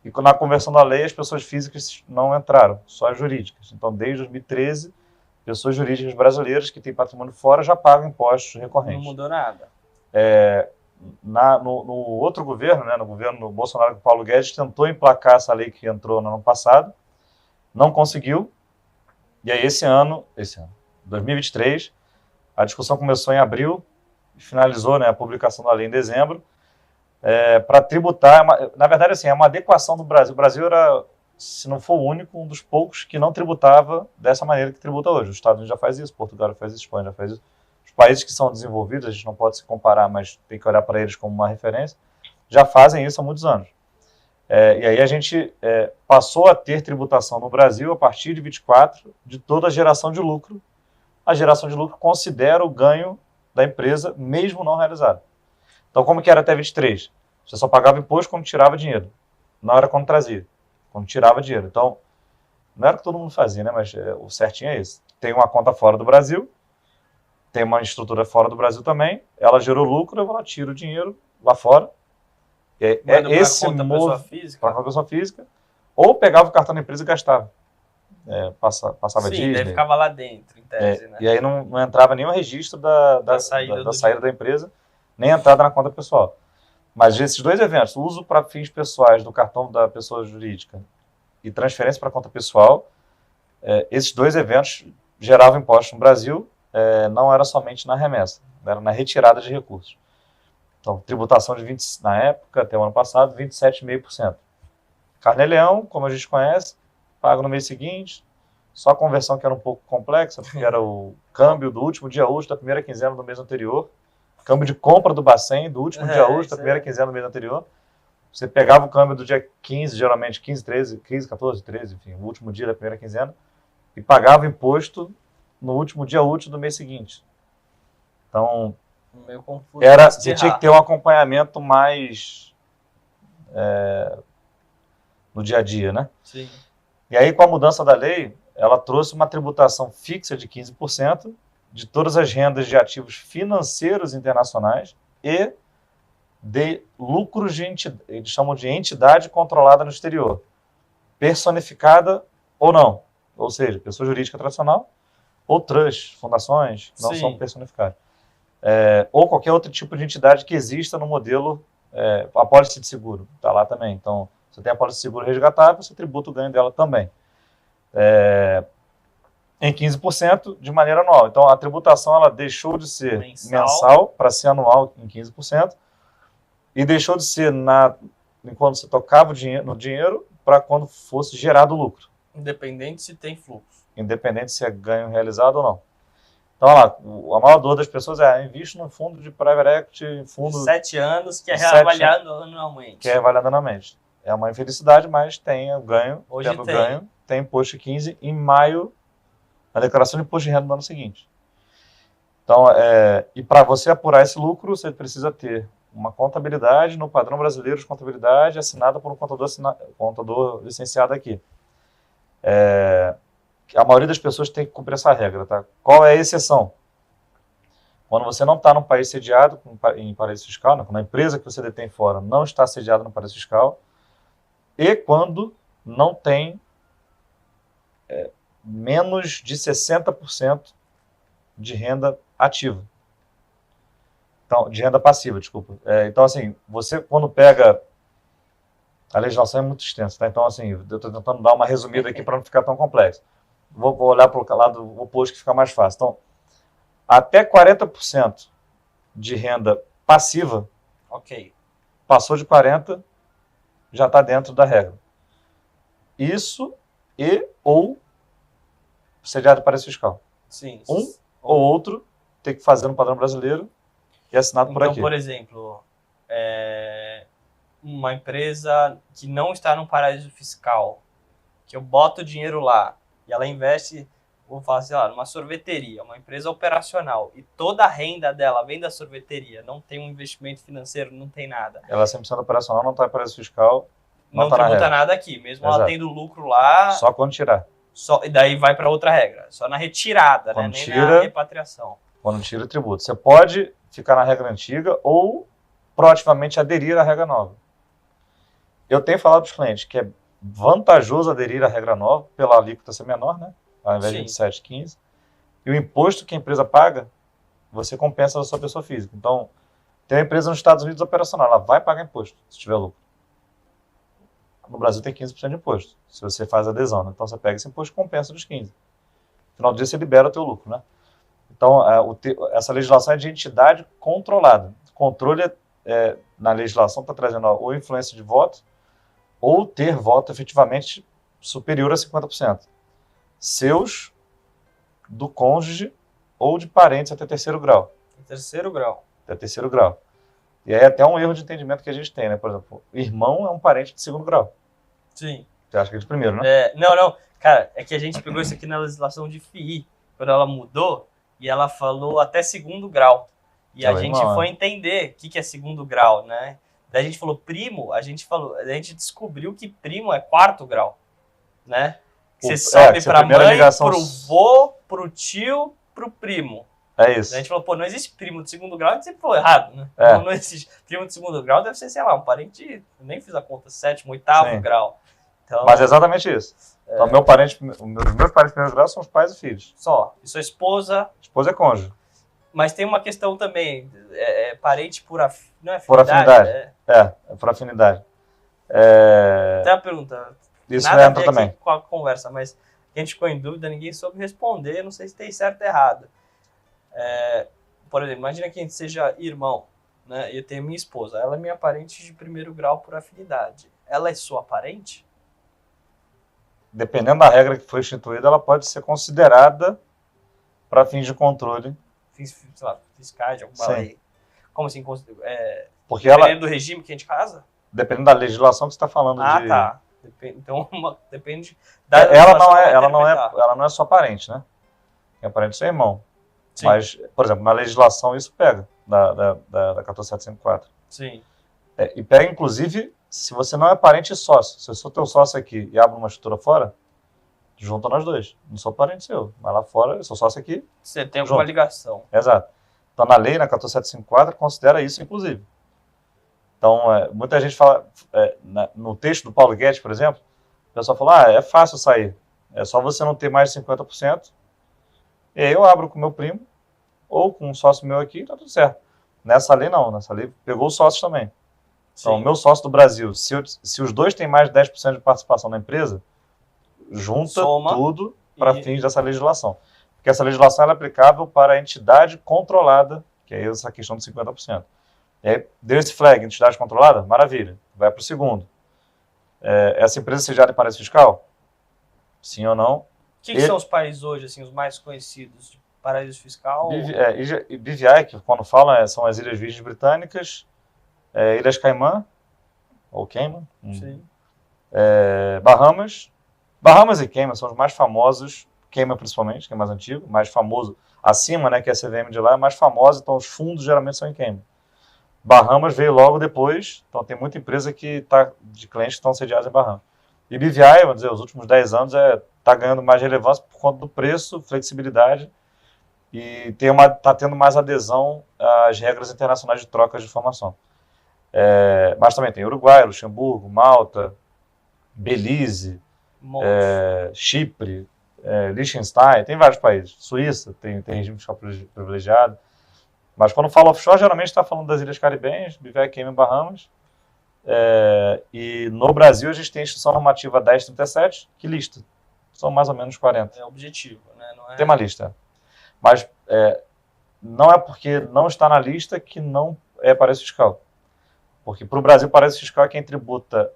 e na conversão da lei as pessoas físicas não entraram, só as jurídicas. Então, desde 2013, pessoas jurídicas brasileiras que têm patrimônio fora já pagam impostos recorrentes. Não mudou nada. No outro governo, né, no governo do Bolsonaro, o Paulo Guedes tentou emplacar essa lei que entrou no ano passado, não conseguiu, e aí esse ano, 2023, a discussão começou em abril, e finalizou, né, a publicação da lei em dezembro, para tributar, na verdade, assim, é uma adequação do Brasil. O Brasil era, se não for o único, um dos poucos que não tributava dessa maneira que tributa hoje. Os Estados Unidos já faz isso, Portugal já faz isso, Espanha já faz isso. Os países que são desenvolvidos, a gente não pode se comparar, mas tem que olhar para eles como uma referência, já fazem isso há muitos anos. E aí a gente passou a ter tributação no Brasil a partir de 24 de toda a geração de lucro. A geração de lucro considera o ganho da empresa, mesmo não realizado. Então, como que era até 23? Você só pagava imposto quando tirava dinheiro. Não era quando trazia, quando tirava dinheiro. Então, não era o que todo mundo fazia, né? Mas o certinho é esse. Tem uma conta fora do Brasil, tem uma estrutura fora do Brasil também, ela gerou lucro, eu vou lá, tiro o dinheiro lá fora. Esse pessoa física. Para a pessoa física, ou pegava o cartão da empresa e gastava. Passava Sim, Disney. daí ficava lá dentro, em tese, né? E aí não entrava nenhum registro da saída da empresa, nem entrada na conta pessoal. Mas esses dois eventos, uso para fins pessoais do cartão da pessoa jurídica e transferência para a conta pessoal, esses dois eventos geravam impostos no Brasil, não era somente na remessa, era na retirada de recursos. Então, tributação de 20, na época, até o ano passado, 27,5%. Carnê-leão, como a gente conhece, pago no mês seguinte, só a conversão que era um pouco complexa, porque era o câmbio do último dia útil da primeira quinzena do mês anterior, câmbio de compra do Bacen do último dia útil da primeira quinzena do mês anterior. Você pegava o câmbio do dia 15, geralmente 15, 13, 15, 14, 13, enfim, o último dia da primeira quinzena, e pagava o imposto no último dia útil do mês seguinte. Então, meio confuso, você tinha que ter um acompanhamento mais no dia a dia, né? Sim. E aí, com a mudança da lei, ela trouxe uma tributação fixa de 15% de todas as rendas de ativos financeiros internacionais e de lucros de entidade, eles chamam de entidade controlada no exterior, personificada ou não, ou seja, pessoa jurídica tradicional ou trusts, fundações, que não são personificadas. Ou qualquer outro tipo de entidade que exista no modelo, a apólice de seguro, está lá também. Então, você tem a apólice de seguro resgatável, você tributa o ganho dela também. Em 15% de maneira anual. Então, a tributação ela deixou de ser mensal para ser anual em 15%, e deixou de ser enquanto você tocava no dinheiro para quando fosse gerado o lucro. Independente se tem fluxo. Independente se é ganho realizado ou não. Então, olha lá, a maior dor das pessoas invisto num fundo de private equity, fundo... 7 anos, que é reavaliado anualmente. Que é reavaliado anualmente. É uma infelicidade, mas tem o ganho. Hoje tendo ganho, tem imposto de 15 em maio, a declaração de imposto de renda no ano seguinte. Então, e para você apurar esse lucro, você precisa ter uma contabilidade no padrão brasileiro de contabilidade assinada por um contador licenciado aqui. A maioria das pessoas tem que cumprir essa regra, tá? Qual é a exceção? Quando você não está num país sediado em paraíso fiscal, né? Quando a empresa que você detém fora não está sediada no paraíso fiscal, e quando não tem menos de 60% de renda ativa. Então, de renda passiva, desculpa. Então, assim, você quando pega... A legislação é muito extensa, tá? Então, assim, eu estou tentando dar uma resumida aqui para não ficar tão complexo. Vou olhar para o lado oposto que fica mais fácil. Então, até 40% de renda passiva, passou de 40%, já está dentro da regra. Isso ou sediado para esse fiscal. Sim. um ou outro ter que fazer no padrão brasileiro e assinado por Então, aqui. por exemplo, uma empresa que não está num paraíso fiscal, que eu boto o dinheiro lá e ela investe, vou falar assim, numa sorveteria, uma empresa operacional, e toda a renda dela vem da sorveteria, não tem um investimento financeiro, não tem nada. Ela é 100% operacional, não está em paraíso fiscal, Não tá na tributa regra. nada aqui, mesmo Exato. ela tendo lucro lá, Só quando tirar. e daí vai para outra regra, só na retirada, Quando né? Nem tira, na repatriação. Quando tira, tributo. Você pode ficar na regra antiga ou proativamente aderir à regra nova. Eu tenho falado para os clientes que é vantajoso aderir à regra nova pela alíquota ser menor, né? Ao invés de 7,15. E o imposto que a empresa paga, você compensa da sua pessoa física. Então, tem uma empresa nos Estados Unidos operacional, ela vai pagar imposto se tiver lucro. No Brasil tem 15% de imposto, se você faz adesão, né? Então você pega esse imposto e compensa dos 15%. No final do dia você libera o teu lucro, né? Então, essa legislação é de entidade controlada. Controle na legislação está trazendo ou influência de voto ou ter voto efetivamente superior a 50%. Seus, do cônjuge ou de parentes até terceiro grau. Terceiro grau. Até terceiro grau. E aí até um erro de entendimento que a gente tem, né? Por exemplo, irmão é um parente de segundo grau. Sim. Você acha que é de primeiro, né? Não. Cara, é que a gente pegou isso aqui na legislação de FII, quando ela mudou, e ela falou até segundo grau. E a gente foi entender o que é segundo grau, né? Daí a gente falou primo, a gente descobriu que primo é quarto grau, né? Você sobe pra mãe, ligação... pro vô, pro tio, pro primo. É isso. Daí a gente falou, pô, não existe primo de segundo grau, a gente sempre falou errado, né? Não existe. Primo de segundo grau deve ser, sei lá, um parente, eu nem fiz a conta, sétimo, oitavo grau. Então, mas é exatamente isso. Então, os meus parentes de primeiro grau são os pais e filhos. Só. E sua esposa? Esposa é cônjuge. Mas tem uma questão também, parente por afinidade? Não é por afinidade. É por afinidade. Tem uma pergunta. Isso nada entra também. Com a conversa, mas a gente ficou em dúvida, ninguém soube responder, não sei se tem certo ou errado. Por exemplo, imagina que a gente seja irmão, né? E eu tenho minha esposa, ela é minha parente de primeiro grau por afinidade. Ela é sua parente? Dependendo da regra que foi instituída, ela pode ser considerada para fins de controle. Fiscais de alguma lei. Como assim? Porque dependendo do regime que a gente casa? Dependendo da legislação que você está falando. Tá. Então, depende da ela não é sua parente, né? É parente do seu irmão. Sim. Mas, por exemplo, na legislação isso pega, da 14754. Sim. E pega, inclusive, se você não é parente e sócio. Se eu sou teu sócio aqui e abro uma estrutura fora, junta nós dois. Não sou parente seu, mas lá fora eu sou sócio aqui. Você tem alguma ligação. Exato. Então, na lei, na 14754, considera isso, inclusive. Então, muita gente fala, no texto do Paulo Guedes, por exemplo, o pessoal fala, é fácil sair. É só você não ter mais de 50%. E aí eu abro com o meu primo, ou com um sócio meu aqui, tá tudo certo. Nessa lei, não. Nessa lei, pegou os sócios também. Então, o meu sócio do Brasil, se os dois têm mais de 10% de participação na empresa, junta tudo para fins dessa legislação. Porque essa legislação é aplicável para a entidade controlada, que é essa questão de 50%. E aí, deu esse flag, entidade controlada, maravilha, vai para o segundo. Essa empresa sediada em paraíso fiscal? Sim ou não? O que são os países hoje, assim, os mais conhecidos de paraíso fiscal? BVI, que quando fala, são as Ilhas Virgens Britânicas, Ilhas Caimã, ou Cayman, Bahamas e Cayman são os mais famosos, Cayman principalmente, que é mais antigo, mais famoso, acima, né, que é a CVM de lá, é mais famosa, então os fundos geralmente são em Cayman. Bahamas veio logo depois, então tem muita empresa de clientes que estão sediados em Bahamas. E BVI, vamos dizer, os últimos 10 anos está ganhando mais relevância por conta do preço, flexibilidade, e está tendo mais adesão às regras internacionais de troca de informação. Mas também tem Uruguai, Luxemburgo, Malta, Belize, Chipre, Liechtenstein, tem vários países. Suíça tem regime fiscal privilegiado. Mas quando fala offshore, geralmente está falando das Ilhas Caribenhas, BVI, Cayman, Bahamas. E no Brasil a gente tem a Instituição Normativa 1037, que lista. São mais ou menos 40. É objetivo, né? Não é... Tem uma lista. Mas não é porque não está na lista que não é paraíso fiscal. Porque para o Brasil, paraíso fiscal é quem tributa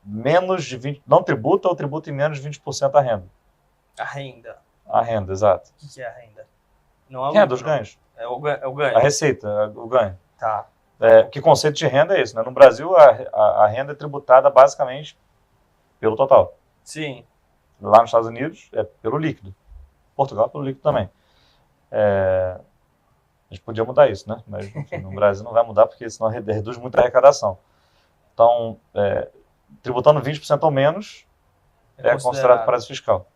menos de 20%, não tributa ou tributa em menos de 20% a renda. A renda. A renda, exato. O que é a renda? Não é o Renda, lucro, os ganhos. É o ganho. A receita, o ganho. Tá. Que conceito de renda é esse? Né? No Brasil, a renda é tributada basicamente pelo total. Sim. Lá nos Estados Unidos, é pelo líquido. Portugal, pelo líquido também. A gente podia mudar isso, né? Mas enfim, no Brasil não vai mudar, porque senão reduz muito a arrecadação. Então, tributando 20% ou menos, é considerado paraíso fiscal.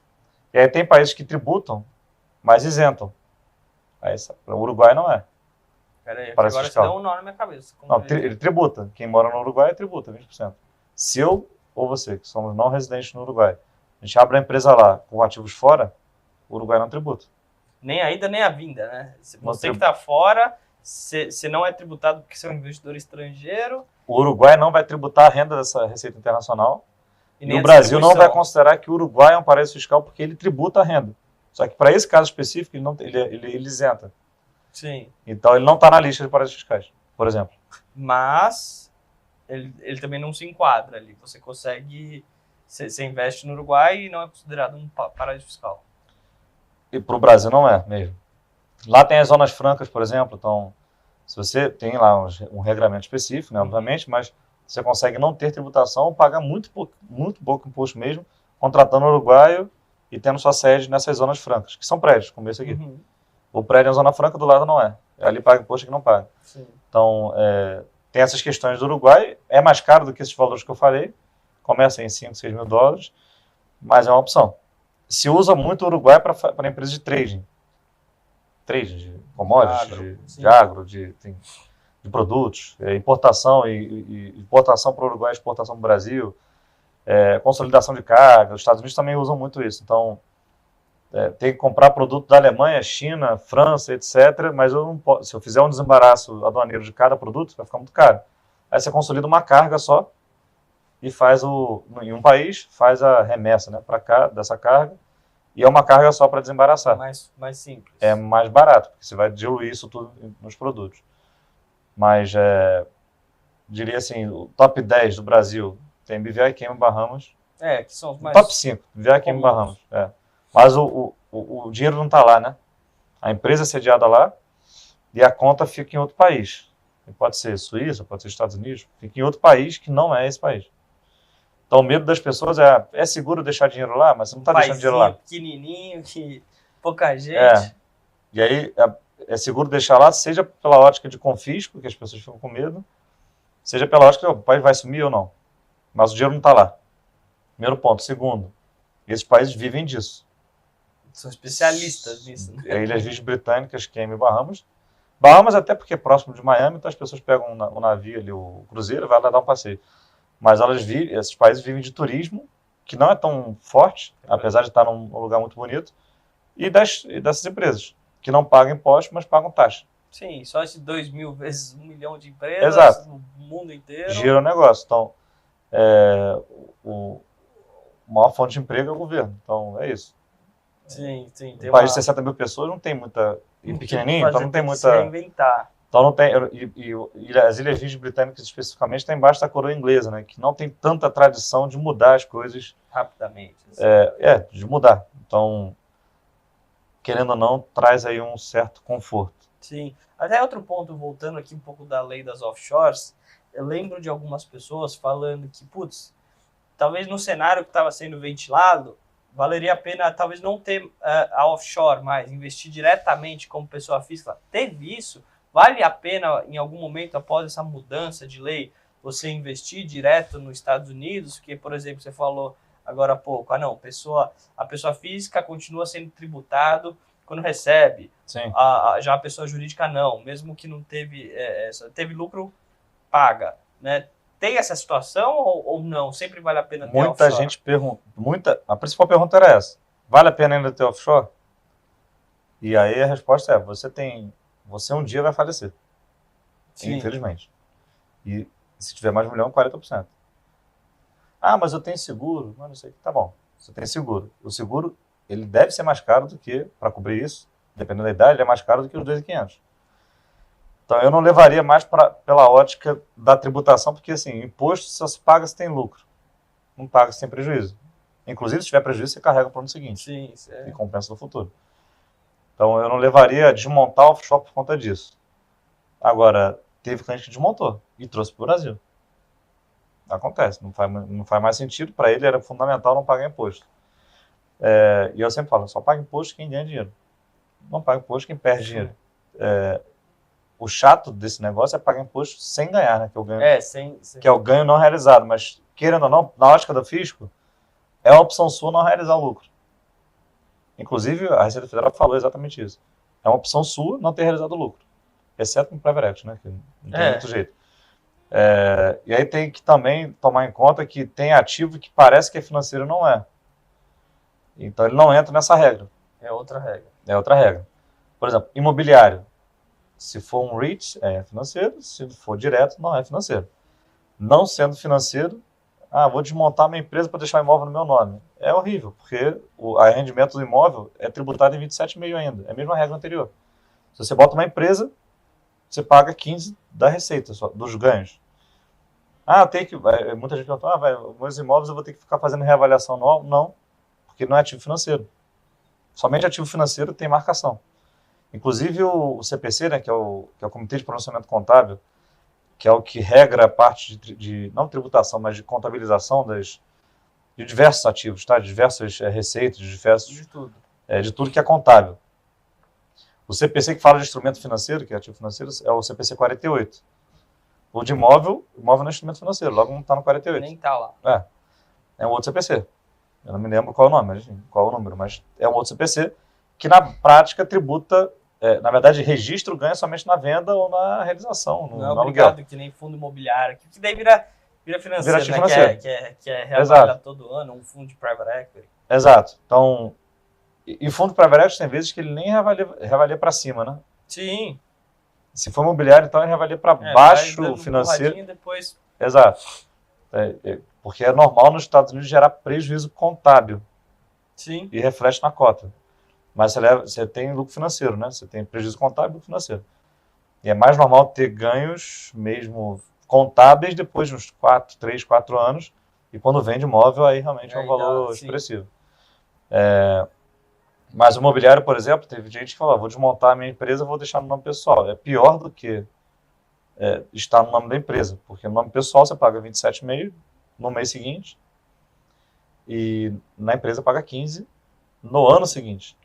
E aí tem países que tributam, mas isentam. Aí, o Uruguai não é. Peraí, paraíso agora fiscal. você deu um nó na minha cabeça. Não, ele tributa. Quem mora no Uruguai tributa 20%. Se eu ou você, que somos não residentes no Uruguai, a gente abre a empresa lá com ativos fora, o Uruguai não tributa. Nem a ida, nem a vinda, né? Se Não você que está fora, você não é tributado porque você é um investidor estrangeiro. O Uruguai não vai tributar a renda dessa receita internacional. E nem o a Brasil não vai distribuição. considerar que o Uruguai é um paraíso fiscal porque ele tributa a renda. Só que para esse caso específico, ele isenta. Sim. Então ele não está na lista de paraísos fiscais, por exemplo. Mas ele também não se enquadra ali. Você consegue... Você investe no Uruguai e não é considerado um paraíso fiscal. E para o Brasil não é mesmo. Lá tem as zonas francas, por exemplo. Então, se você tem lá um regramento específico, né, obviamente, mas você consegue não ter tributação ou pagar muito pouco imposto mesmo, contratando o uruguaio e tendo sua sede nessas zonas francas, que são prédios, como esse aqui. Uhum. O prédio na zona franca do lado não é. Ali paga imposto que não paga. Sim. Então, tem essas questões do Uruguai. É mais caro do que esses valores que eu falei. Começa em 5, 6 mil dólares, mas é uma opção. Se usa muito o Uruguai para empresas de trading. Trading de commodities, de agro, de produtos, importação e importação para o Uruguai, exportação para o Brasil, consolidação de carga. Os Estados Unidos também usam muito isso. Então, tem que comprar produto da Alemanha, China, França, etc. Mas eu não posso, se eu fizer um desembaraço aduaneiro de cada produto, vai ficar muito caro. Aí você consolida uma carga só e faz em um país, faz a remessa, né, para cá dessa carga, e é uma carga só para desembaraçar. Mais simples. É mais barato, porque você vai diluir isso tudo nos produtos. Mas, diria assim, o top 10 do Brasil tem BVI, Cayman, Bahamas. Que são os mais... Top 5, BVI, Cayman, Bahamas. Mas o dinheiro não está lá, né? A empresa é sediada lá e a conta fica em outro país. Pode ser Suíça, pode ser Estados Unidos, fica em outro país que não é esse país. Então, o medo das pessoas é seguro deixar dinheiro lá, mas você não está deixando dinheiro lá. Pequenininho, que pouca gente. E aí, é seguro deixar lá, seja pela ótica de confisco, que as pessoas ficam com medo, seja pela ótica que o país vai sumir ou não. Mas o dinheiro não está lá. Primeiro ponto. Segundo, esses países vivem disso. São especialistas nisso. Né? Ilhas Virgens Britânicas, Cayman e Bahamas. Bahamas até porque é próximo de Miami, então as pessoas pegam o navio ali, o cruzeiro, e vai lá dar um passeio. Mas esses países vivem de turismo, que não é tão forte, apesar de estar num lugar muito bonito, e dessas empresas, que não pagam impostos, mas pagam taxa. Sim, só esses 2 mil vezes 1 milhão de empresas. Exato. No mundo inteiro. Gira o negócio. Então, o maior fonte de emprego é o governo. Então, é isso. Sim. Um país de 60 mil pessoas não tem muita... E pequenininho, então não tem muita... Se reinventar. Então não tem, e as Ilhas Virgens Britânicas especificamente está embaixo da coroa inglesa, né, que não tem tanta tradição de mudar as coisas rapidamente. Assim. De mudar. Então, querendo ou não, traz aí um certo conforto. Sim. Até outro ponto, voltando aqui um pouco da lei das offshores, eu lembro de algumas pessoas falando que, talvez no cenário que estava sendo ventilado, valeria a pena talvez não ter a offshore mais, investir diretamente como pessoa física. Teve isso? Vale a pena, em algum momento, após essa mudança de lei, você investir direto nos Estados Unidos? Porque, por exemplo, você falou agora há pouco, a pessoa física continua sendo tributado quando recebe. Sim. Já a pessoa jurídica não, mesmo que não teve lucro, paga. Né? Tem essa situação ou não? Sempre vale a pena ter muita offshore? Gente pergunta, a principal pergunta era essa: vale a pena ainda ter offshore? E aí a resposta é: você um dia vai falecer. Sim. Infelizmente. E se tiver mais de 1 milhão, 40%. Ah, mas eu tenho seguro. Mas não sei. Tá bom, você tem seguro. O seguro, ele deve ser mais caro do que, para cobrir isso, dependendo da idade, ele é mais caro do que os 2.500. Então eu não levaria mais pela ótica da tributação, porque assim, imposto só se paga se tem lucro. Não paga se tem prejuízo. Inclusive, se tiver prejuízo, você carrega para o ano seguinte. Sim, isso E compensa no futuro. Então, eu não levaria a desmontar o offshore por conta disso. Agora, teve cliente que desmontou e trouxe para o Brasil. Acontece, não faz mais sentido. Para ele era fundamental não pagar imposto. E eu sempre falo, só paga imposto quem ganha dinheiro. Não paga imposto quem perde dinheiro. O chato desse negócio é pagar imposto sem ganhar, né? Que é o ganho, que é o ganho não realizado. Mas, querendo ou não, na ótica do fisco, é uma opção sua não realizar lucro. Inclusive, a Receita Federal falou exatamente isso. É uma opção sua não ter realizado lucro. Exceto no Private Equity, né? Que não tem muito jeito. E aí tem que também tomar em conta que tem ativo que parece que é financeiro, não é. Então ele não entra nessa regra. É outra regra. É outra regra. Por exemplo, imobiliário. Se for um REIT, é financeiro. Se for direto, não é financeiro. Não sendo financeiro, vou desmontar minha empresa para deixar o imóvel no meu nome. É horrível, porque o arrendamento do imóvel é tributado em 27,5% ainda. É a mesma regra anterior. Se você bota uma empresa, você paga 15% da receita, só, dos ganhos. Muita gente pergunta, meus imóveis eu vou ter que ficar fazendo reavaliação anual? Não, porque não é ativo financeiro. Somente ativo financeiro tem marcação. Inclusive o CPC, né, que é o Comitê de Pronunciamento Contábil, que é o que regra a parte de não tributação, mas de contabilização de diversos ativos, tá? De diversas receitas, de tudo. De tudo que é contábil. O CPC que fala de instrumento financeiro, que é ativo financeiro, é o CPC 48. O de imóvel não é instrumento financeiro, logo não está no 48. Nem está lá. É um outro CPC. Eu não me lembro qual é o nome, qual é o número, mas é um outro CPC que na prática tributa, na verdade registra o ganho somente na venda ou na realização, no aluguel. Que nem fundo imobiliário, que daí vira financeiro, ativo né? financeiro. Que é reavaliado todo ano, um fundo de private equity. Exato. Então, e fundo de private equity tem vezes que ele nem reavalia para cima, né? Sim. Se for imobiliário, então ele reavalia para baixo o financeiro. Depois... Exato. Porque é normal nos Estados Unidos gerar prejuízo contábil. Sim. E reflete na cota. Mas você tem lucro financeiro, né? Você tem prejuízo contábil e lucro financeiro. E é mais normal ter ganhos mesmo contábeis depois de uns 3, 4 anos. E quando vende imóvel, aí realmente é um valor expressivo. Mas o imobiliário, por exemplo, teve gente que falou, vou desmontar a minha empresa, vou deixar no nome pessoal. É pior do que estar no nome da empresa. Porque no nome pessoal você paga 27,5% no mês seguinte. E na empresa paga 15% no ano seguinte.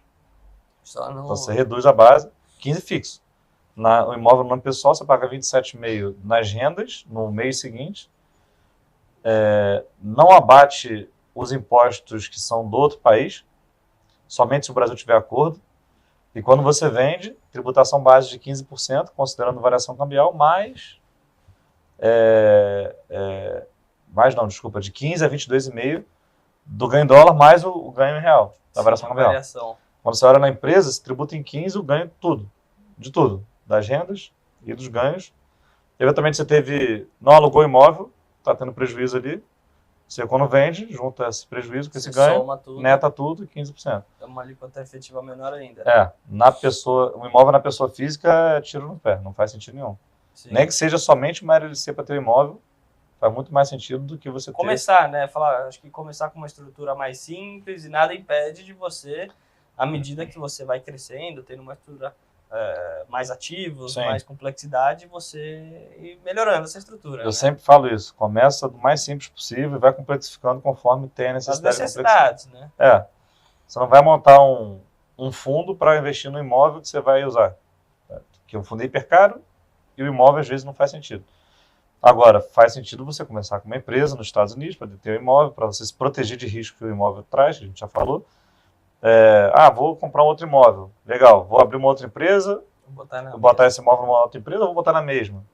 Então você reduz a base, 15% fixo. O imóvel no nome pessoal você paga 27,5% nas rendas no mês seguinte. Não abate os impostos que são do outro país, somente se o Brasil tiver acordo. E quando você vende, tributação base de 15%, considerando variação cambial, de 15% a 22,5% do ganho em dólar, mais o ganho em real, da variação cambial. Quando você olha na empresa, se tributa em 15% o ganho de tudo, das rendas e dos ganhos. Eventualmente você não alugou imóvel, está tendo prejuízo ali. Você, quando vende, junta esse prejuízo com esse ganho, neta tudo, 15%. É uma alíquota efetiva menor ainda. O imóvel na pessoa física é tiro no pé, não faz sentido nenhum. Sim. Nem que seja somente uma LLC para ter um imóvel, faz muito mais sentido do que você começar, né? Acho que começar com uma estrutura mais simples e nada impede de você, à medida que você vai crescendo, tendo uma estrutura mais ativos, mais complexidade, você ir melhorando essa estrutura. Eu sempre falo isso, começa do mais simples possível e vai complexificando conforme tem a necessidade. As necessidades, né? Você não vai montar um fundo para investir no imóvel que você vai usar. Porque o fundo é hiper caro e o imóvel às vezes não faz sentido. Agora, faz sentido você começar com uma empresa nos Estados Unidos para ter um imóvel, para você se proteger de risco que o imóvel traz, que a gente já falou. Vou comprar um outro imóvel. Legal, vou abrir uma outra empresa, vou botar esse imóvel numa outra empresa ou vou botar na mesma?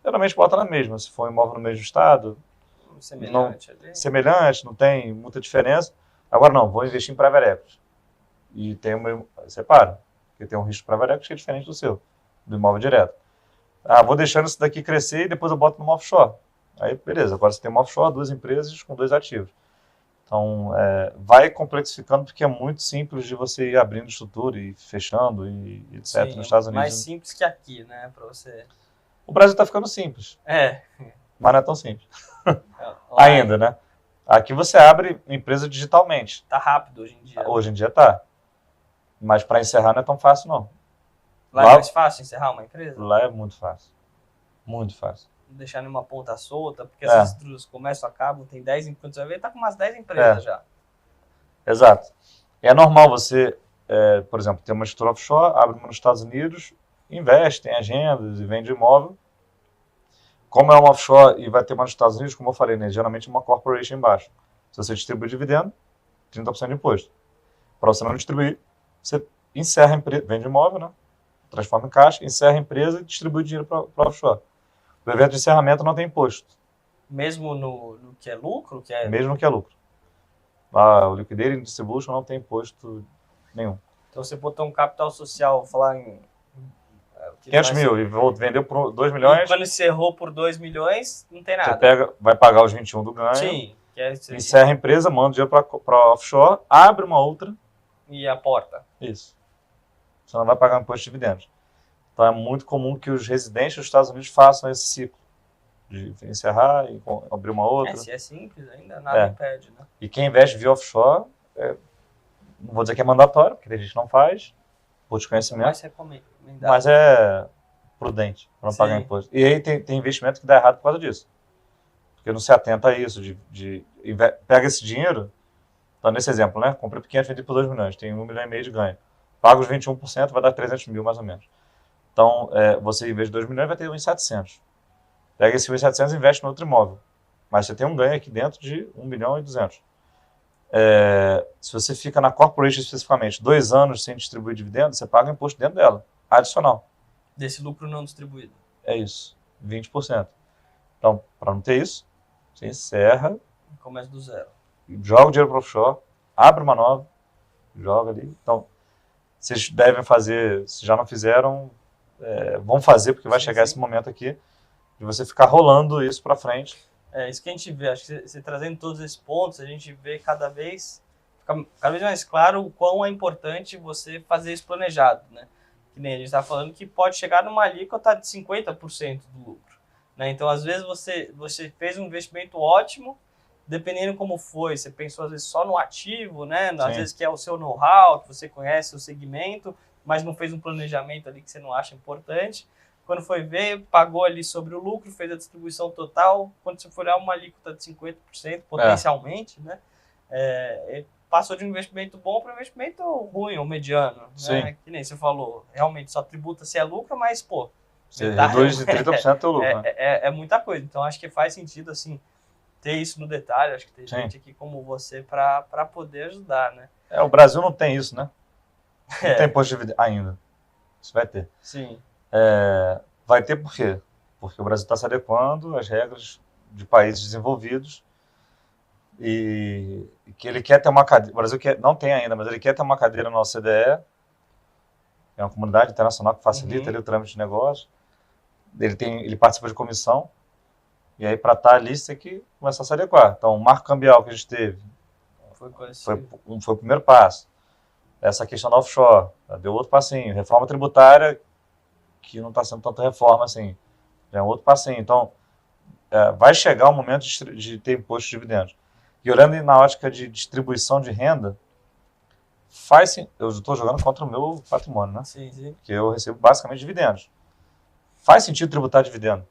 Geralmente bota na mesma, se for um imóvel no mesmo estado. Semelhante, não tem muita diferença. Agora não, vou investir em private equity. E separa, porque tem um risco de private equity que é diferente do seu, do imóvel direto. Vou deixando isso daqui crescer e depois eu boto numa offshore. Aí, beleza, agora você tem uma offshore, 2 empresas com 2 ativos. Então, vai complexificando porque é muito simples de você ir abrindo estrutura e fechando e etc. Sim, nos Estados Unidos. Mais simples que aqui, né? Pra você... O Brasil está ficando simples. Mas não é tão simples. Ainda, né? Aqui você abre empresa digitalmente. Tá rápido hoje em dia. Hoje em dia tá. Mas para encerrar não é tão fácil, não. Lá é mais fácil encerrar uma empresa? Lá é muito fácil. Muito fácil. Não deixar nenhuma ponta solta, porque essas estruturas começam, acabam, tem 10 empresas, você vai ver, tá com umas 10 empresas já. Exato. É normal você, por exemplo, ter uma estrutura offshore, abre uma nos Estados Unidos, investe, tem agendas e vende imóvel. Como é uma offshore e vai ter uma nos Estados Unidos, como eu falei, né, geralmente uma corporation embaixo. Se você distribui dividendo, 30% de imposto. Para você não distribuir, você encerra a empresa, vende imóvel, né? Transforma em caixa, encerra a empresa e distribui o dinheiro para offshore. O evento de encerramento não tem imposto. Mesmo no que é lucro? Mesmo no que é lucro. O liquidating distribution não tem imposto nenhum. Então você botou um capital social, vou falar em... 500 mil e vendeu por 2 milhões. E quando encerrou por 2 milhões, não tem nada. Você vai pagar os 21 do ganho. Sim. Encerra a empresa, manda o dinheiro para offshore, abre uma outra. E a porta. Isso. Você não vai pagar imposto de dividendos. Então é muito comum que os residentes dos Estados Unidos façam esse ciclo. De encerrar e abrir uma outra. Se é simples ainda, nada impede, né? E quem investe via offshore, não vou dizer que é mandatório, porque a gente não faz, por desconhecimento. Mas é prudente para não pagar imposto. E aí tem investimento que dá errado por causa disso. Porque não se atenta a isso. Pega esse dinheiro, então nesse exemplo, né? Comprei por 500, vendi por 2 milhões, tem 1,5 milhão de ganho. Paga os 21%, vai dar 300 mil mais ou menos. Então, você investe 2 milhões, vai ter 1.700. Pega esse 1.700 e investe no outro imóvel. Mas você tem um ganho aqui dentro de 1 milhão e 200. Se você fica na corporation especificamente 2 anos sem distribuir dividendos, você paga imposto dentro dela, adicional. Desse lucro não distribuído. É isso, 20%. Então, para não ter isso, você encerra. Começa do zero. Joga o dinheiro para o offshore, abre uma nova, joga ali. Então, vocês devem fazer, se já não fizeram, vão fazer, porque vai chegar esse momento aqui, de você ficar rolando isso para frente. É isso que a gente vê. Acho que você trazendo todos esses pontos, a gente vê cada vez mais claro o quão é importante você fazer isso planejado, né? Que nem a gente está falando que pode chegar numa alíquota de 50% do lucro, né? Então, às vezes, você fez um investimento ótimo, dependendo como foi, você pensou às vezes só no ativo, né? Às vezes que é o seu know-how, que você conhece o segmento, mas não fez um planejamento ali que você não acha importante. Quando foi ver, pagou ali sobre o lucro, fez a distribuição total. Quando você for olhar uma alíquota de 50%, potencialmente, né? Passou de um investimento bom para um investimento ruim ou mediano. Né? Que nem você falou, realmente só tributa se é lucro, mas, pô... Você reduz de 30% o lucro. É muita coisa. Então, acho que faz sentido, assim, ter isso no detalhe. Acho que tem gente aqui como você para poder ajudar, né? O Brasil não tem isso, né? Não tem imposto de dividendo ainda. Isso vai ter. Sim. Vai ter por quê? Porque o Brasil está se adequando às regras de países desenvolvidos e que ele quer ter uma cadeira, o Brasil não tem ainda, mas ele quer ter uma cadeira na OCDE, é uma comunidade internacional que facilita ali o trâmite de negócio. Ele participa de comissão, e aí para estar ali você tem que começar a se adequar. Então o marco cambial que a gente teve foi o primeiro passo. Essa questão da offshore, deu outro passinho. Reforma tributária, que não está sendo tanta reforma assim, já é um outro passinho. Então, vai chegar o momento de ter imposto de dividendos. E olhando na ótica de distribuição de renda, eu estou jogando contra o meu patrimônio, né? Sim, sim. Porque eu recebo basicamente dividendos. Faz sentido tributar dividendo.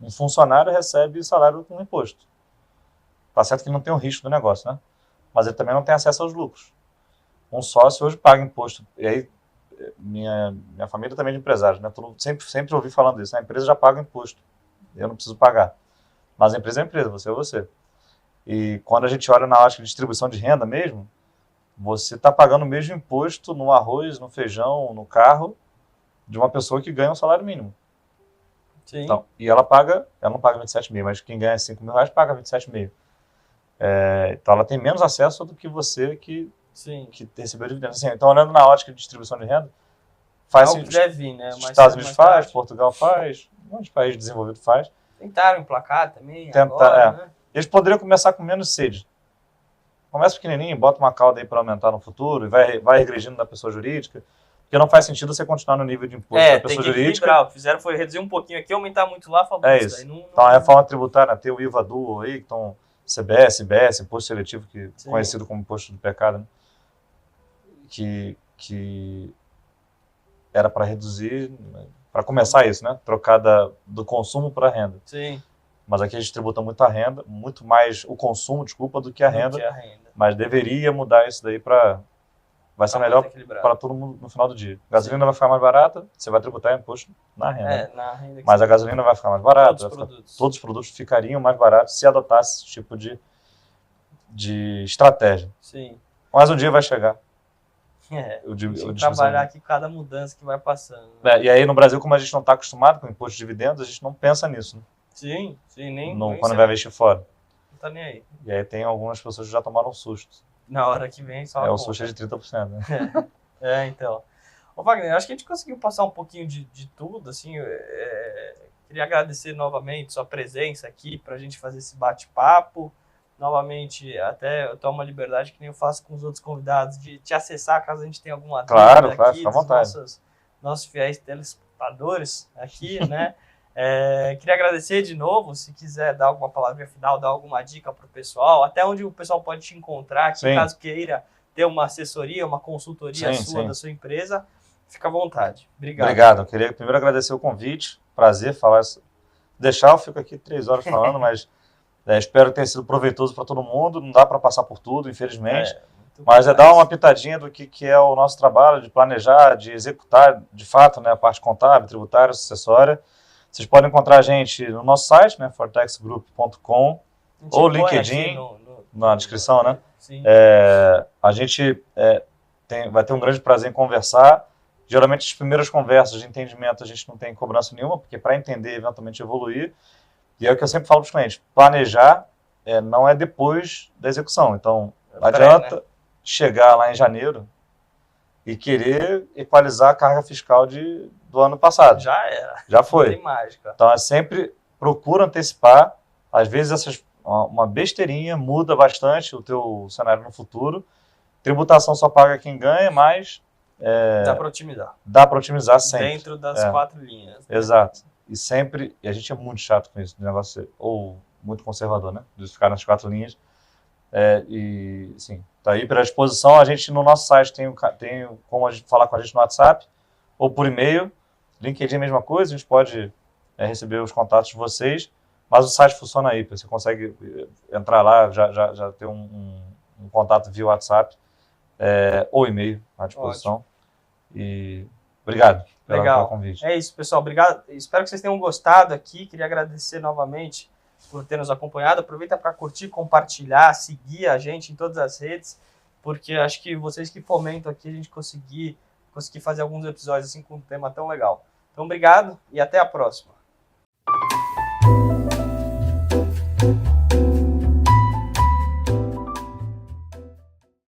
Um funcionário recebe salário com imposto. Tá certo que ele não tem o risco do negócio, né? Mas ele também não tem acesso aos lucros. Um sócio hoje paga imposto. E aí, minha família também é de empresários, né? Sempre ouvi falando isso. A empresa já paga imposto. Eu não preciso pagar. Mas a empresa é a empresa, você é você. E quando a gente olha na ótica de distribuição de renda mesmo, você está pagando o mesmo imposto no arroz, no feijão, no carro, de uma pessoa que ganha um salário mínimo. Sim. Então, e ela não paga 27 mil, mas quem ganha 5 mil reais paga 27 mil. Então ela tem menos acesso do que você que recebeu dividendos. Assim, então, olhando na ótica de distribuição de renda, faz algo que deve vir, né? Os Estados Unidos faz, Portugal faz, um monte de país desenvolvido faz. Tentaram emplacar também agora, né? Eles poderiam começar com menos sede. Começa pequenininho, bota uma cauda aí para aumentar no futuro e vai regredindo da pessoa jurídica. Porque Porque não faz sentido você continuar no nível de imposto da tem pessoa que jurídica. equilibrar. O que fizeram foi reduzir um pouquinho aqui, aumentar muito lá, falou, Isso. daí não... Então, a reforma tributária, tem o IVA duo aí, que estão CBS, IBS, imposto seletivo, que Sim. conhecido como imposto do pecado, né? Que era para reduzir, para começar isso, né? Trocar do consumo para a renda. Sim. Mas aqui a gente tributa muito a renda, muito mais o consumo, desculpa, do que a renda. Mas deveria mudar isso daí para... Vai ser melhor para todo mundo no final do dia. A gasolina vai ficar mais barata, você vai tributar imposto na renda. Na renda mas a gasolina vai ficar mais barata. Todos os produtos ficariam mais baratos se adotasse esse tipo de estratégia. Sim. Mas um dia vai chegar. Trabalhar aqui cada mudança que vai passando. Né? E aí no Brasil, como a gente não está acostumado com o imposto de dividendos, a gente não pensa nisso. Né? Sim, nem quando vai investir fora. Não tá nem aí. E aí tem algumas pessoas que já tomaram susto. Na hora que vem só o susto é de 30%. Né? Então. Ô Wagner, acho que a gente conseguiu passar um pouquinho de tudo, assim, queria agradecer novamente sua presença aqui para a gente fazer esse bate-papo. Novamente, até eu tomo a liberdade que nem eu faço com os outros convidados de te acessar caso a gente tenha alguma dúvida aqui fica à vontade. Nossos fiéis telespectadores aqui, né? Queria agradecer de novo, se quiser dar alguma palavrinha final, dar alguma dica para o pessoal, até onde o pessoal pode te encontrar aqui, caso queira ter uma assessoria, uma consultoria da sua empresa, fica à vontade. Obrigado. Eu queria primeiro agradecer o convite, prazer falar. Deixar, eu fico aqui 3 horas falando, mas espero que tenha sido proveitoso para todo mundo. Não dá para passar por tudo, infelizmente. Mas dar uma pitadinha do que é o nosso trabalho, de planejar, de executar, de fato, né, a parte contábil, tributária, sucessória. Vocês podem encontrar a gente no nosso site, né, fortexgroup.com, ou LinkedIn, na descrição, né? Sim. A gente vai ter um grande prazer em conversar. Geralmente, as primeiras conversas de entendimento, a gente não tem cobrança nenhuma, porque para entender, eventualmente evoluir. E é o que eu sempre falo para os clientes, planejar não é depois da execução. Então, não adianta chegar lá em janeiro e querer equalizar a carga fiscal do ano passado. Já era. Já foi. Não tem mágica. Então, sempre procura antecipar. Às vezes, uma besteirinha muda bastante o teu cenário no futuro. Tributação só paga quem ganha, mas... dá para otimizar. Dá para otimizar sempre. Dentro das 4 linhas. Né? Exato. E a gente é muito chato com isso, do negócio, ou muito conservador, né? De ficar nas 4 linhas. Tá aí para a disposição. A gente, no nosso site, tem como falar com a gente no WhatsApp ou por e-mail. LinkedIn é a mesma coisa, a gente pode receber os contatos de vocês, mas o site funciona aí, você consegue entrar lá, já ter um contato via WhatsApp ou e-mail à disposição. Ótimo. E obrigado pelo convite. É isso, pessoal. Obrigado. Espero que vocês tenham gostado aqui. Queria agradecer novamente por ter nos acompanhado. Aproveita para curtir, compartilhar, seguir a gente em todas as redes, porque acho que vocês que fomentam aqui a gente conseguir fazer alguns episódios assim com um tema tão legal. Então, obrigado e até a próxima.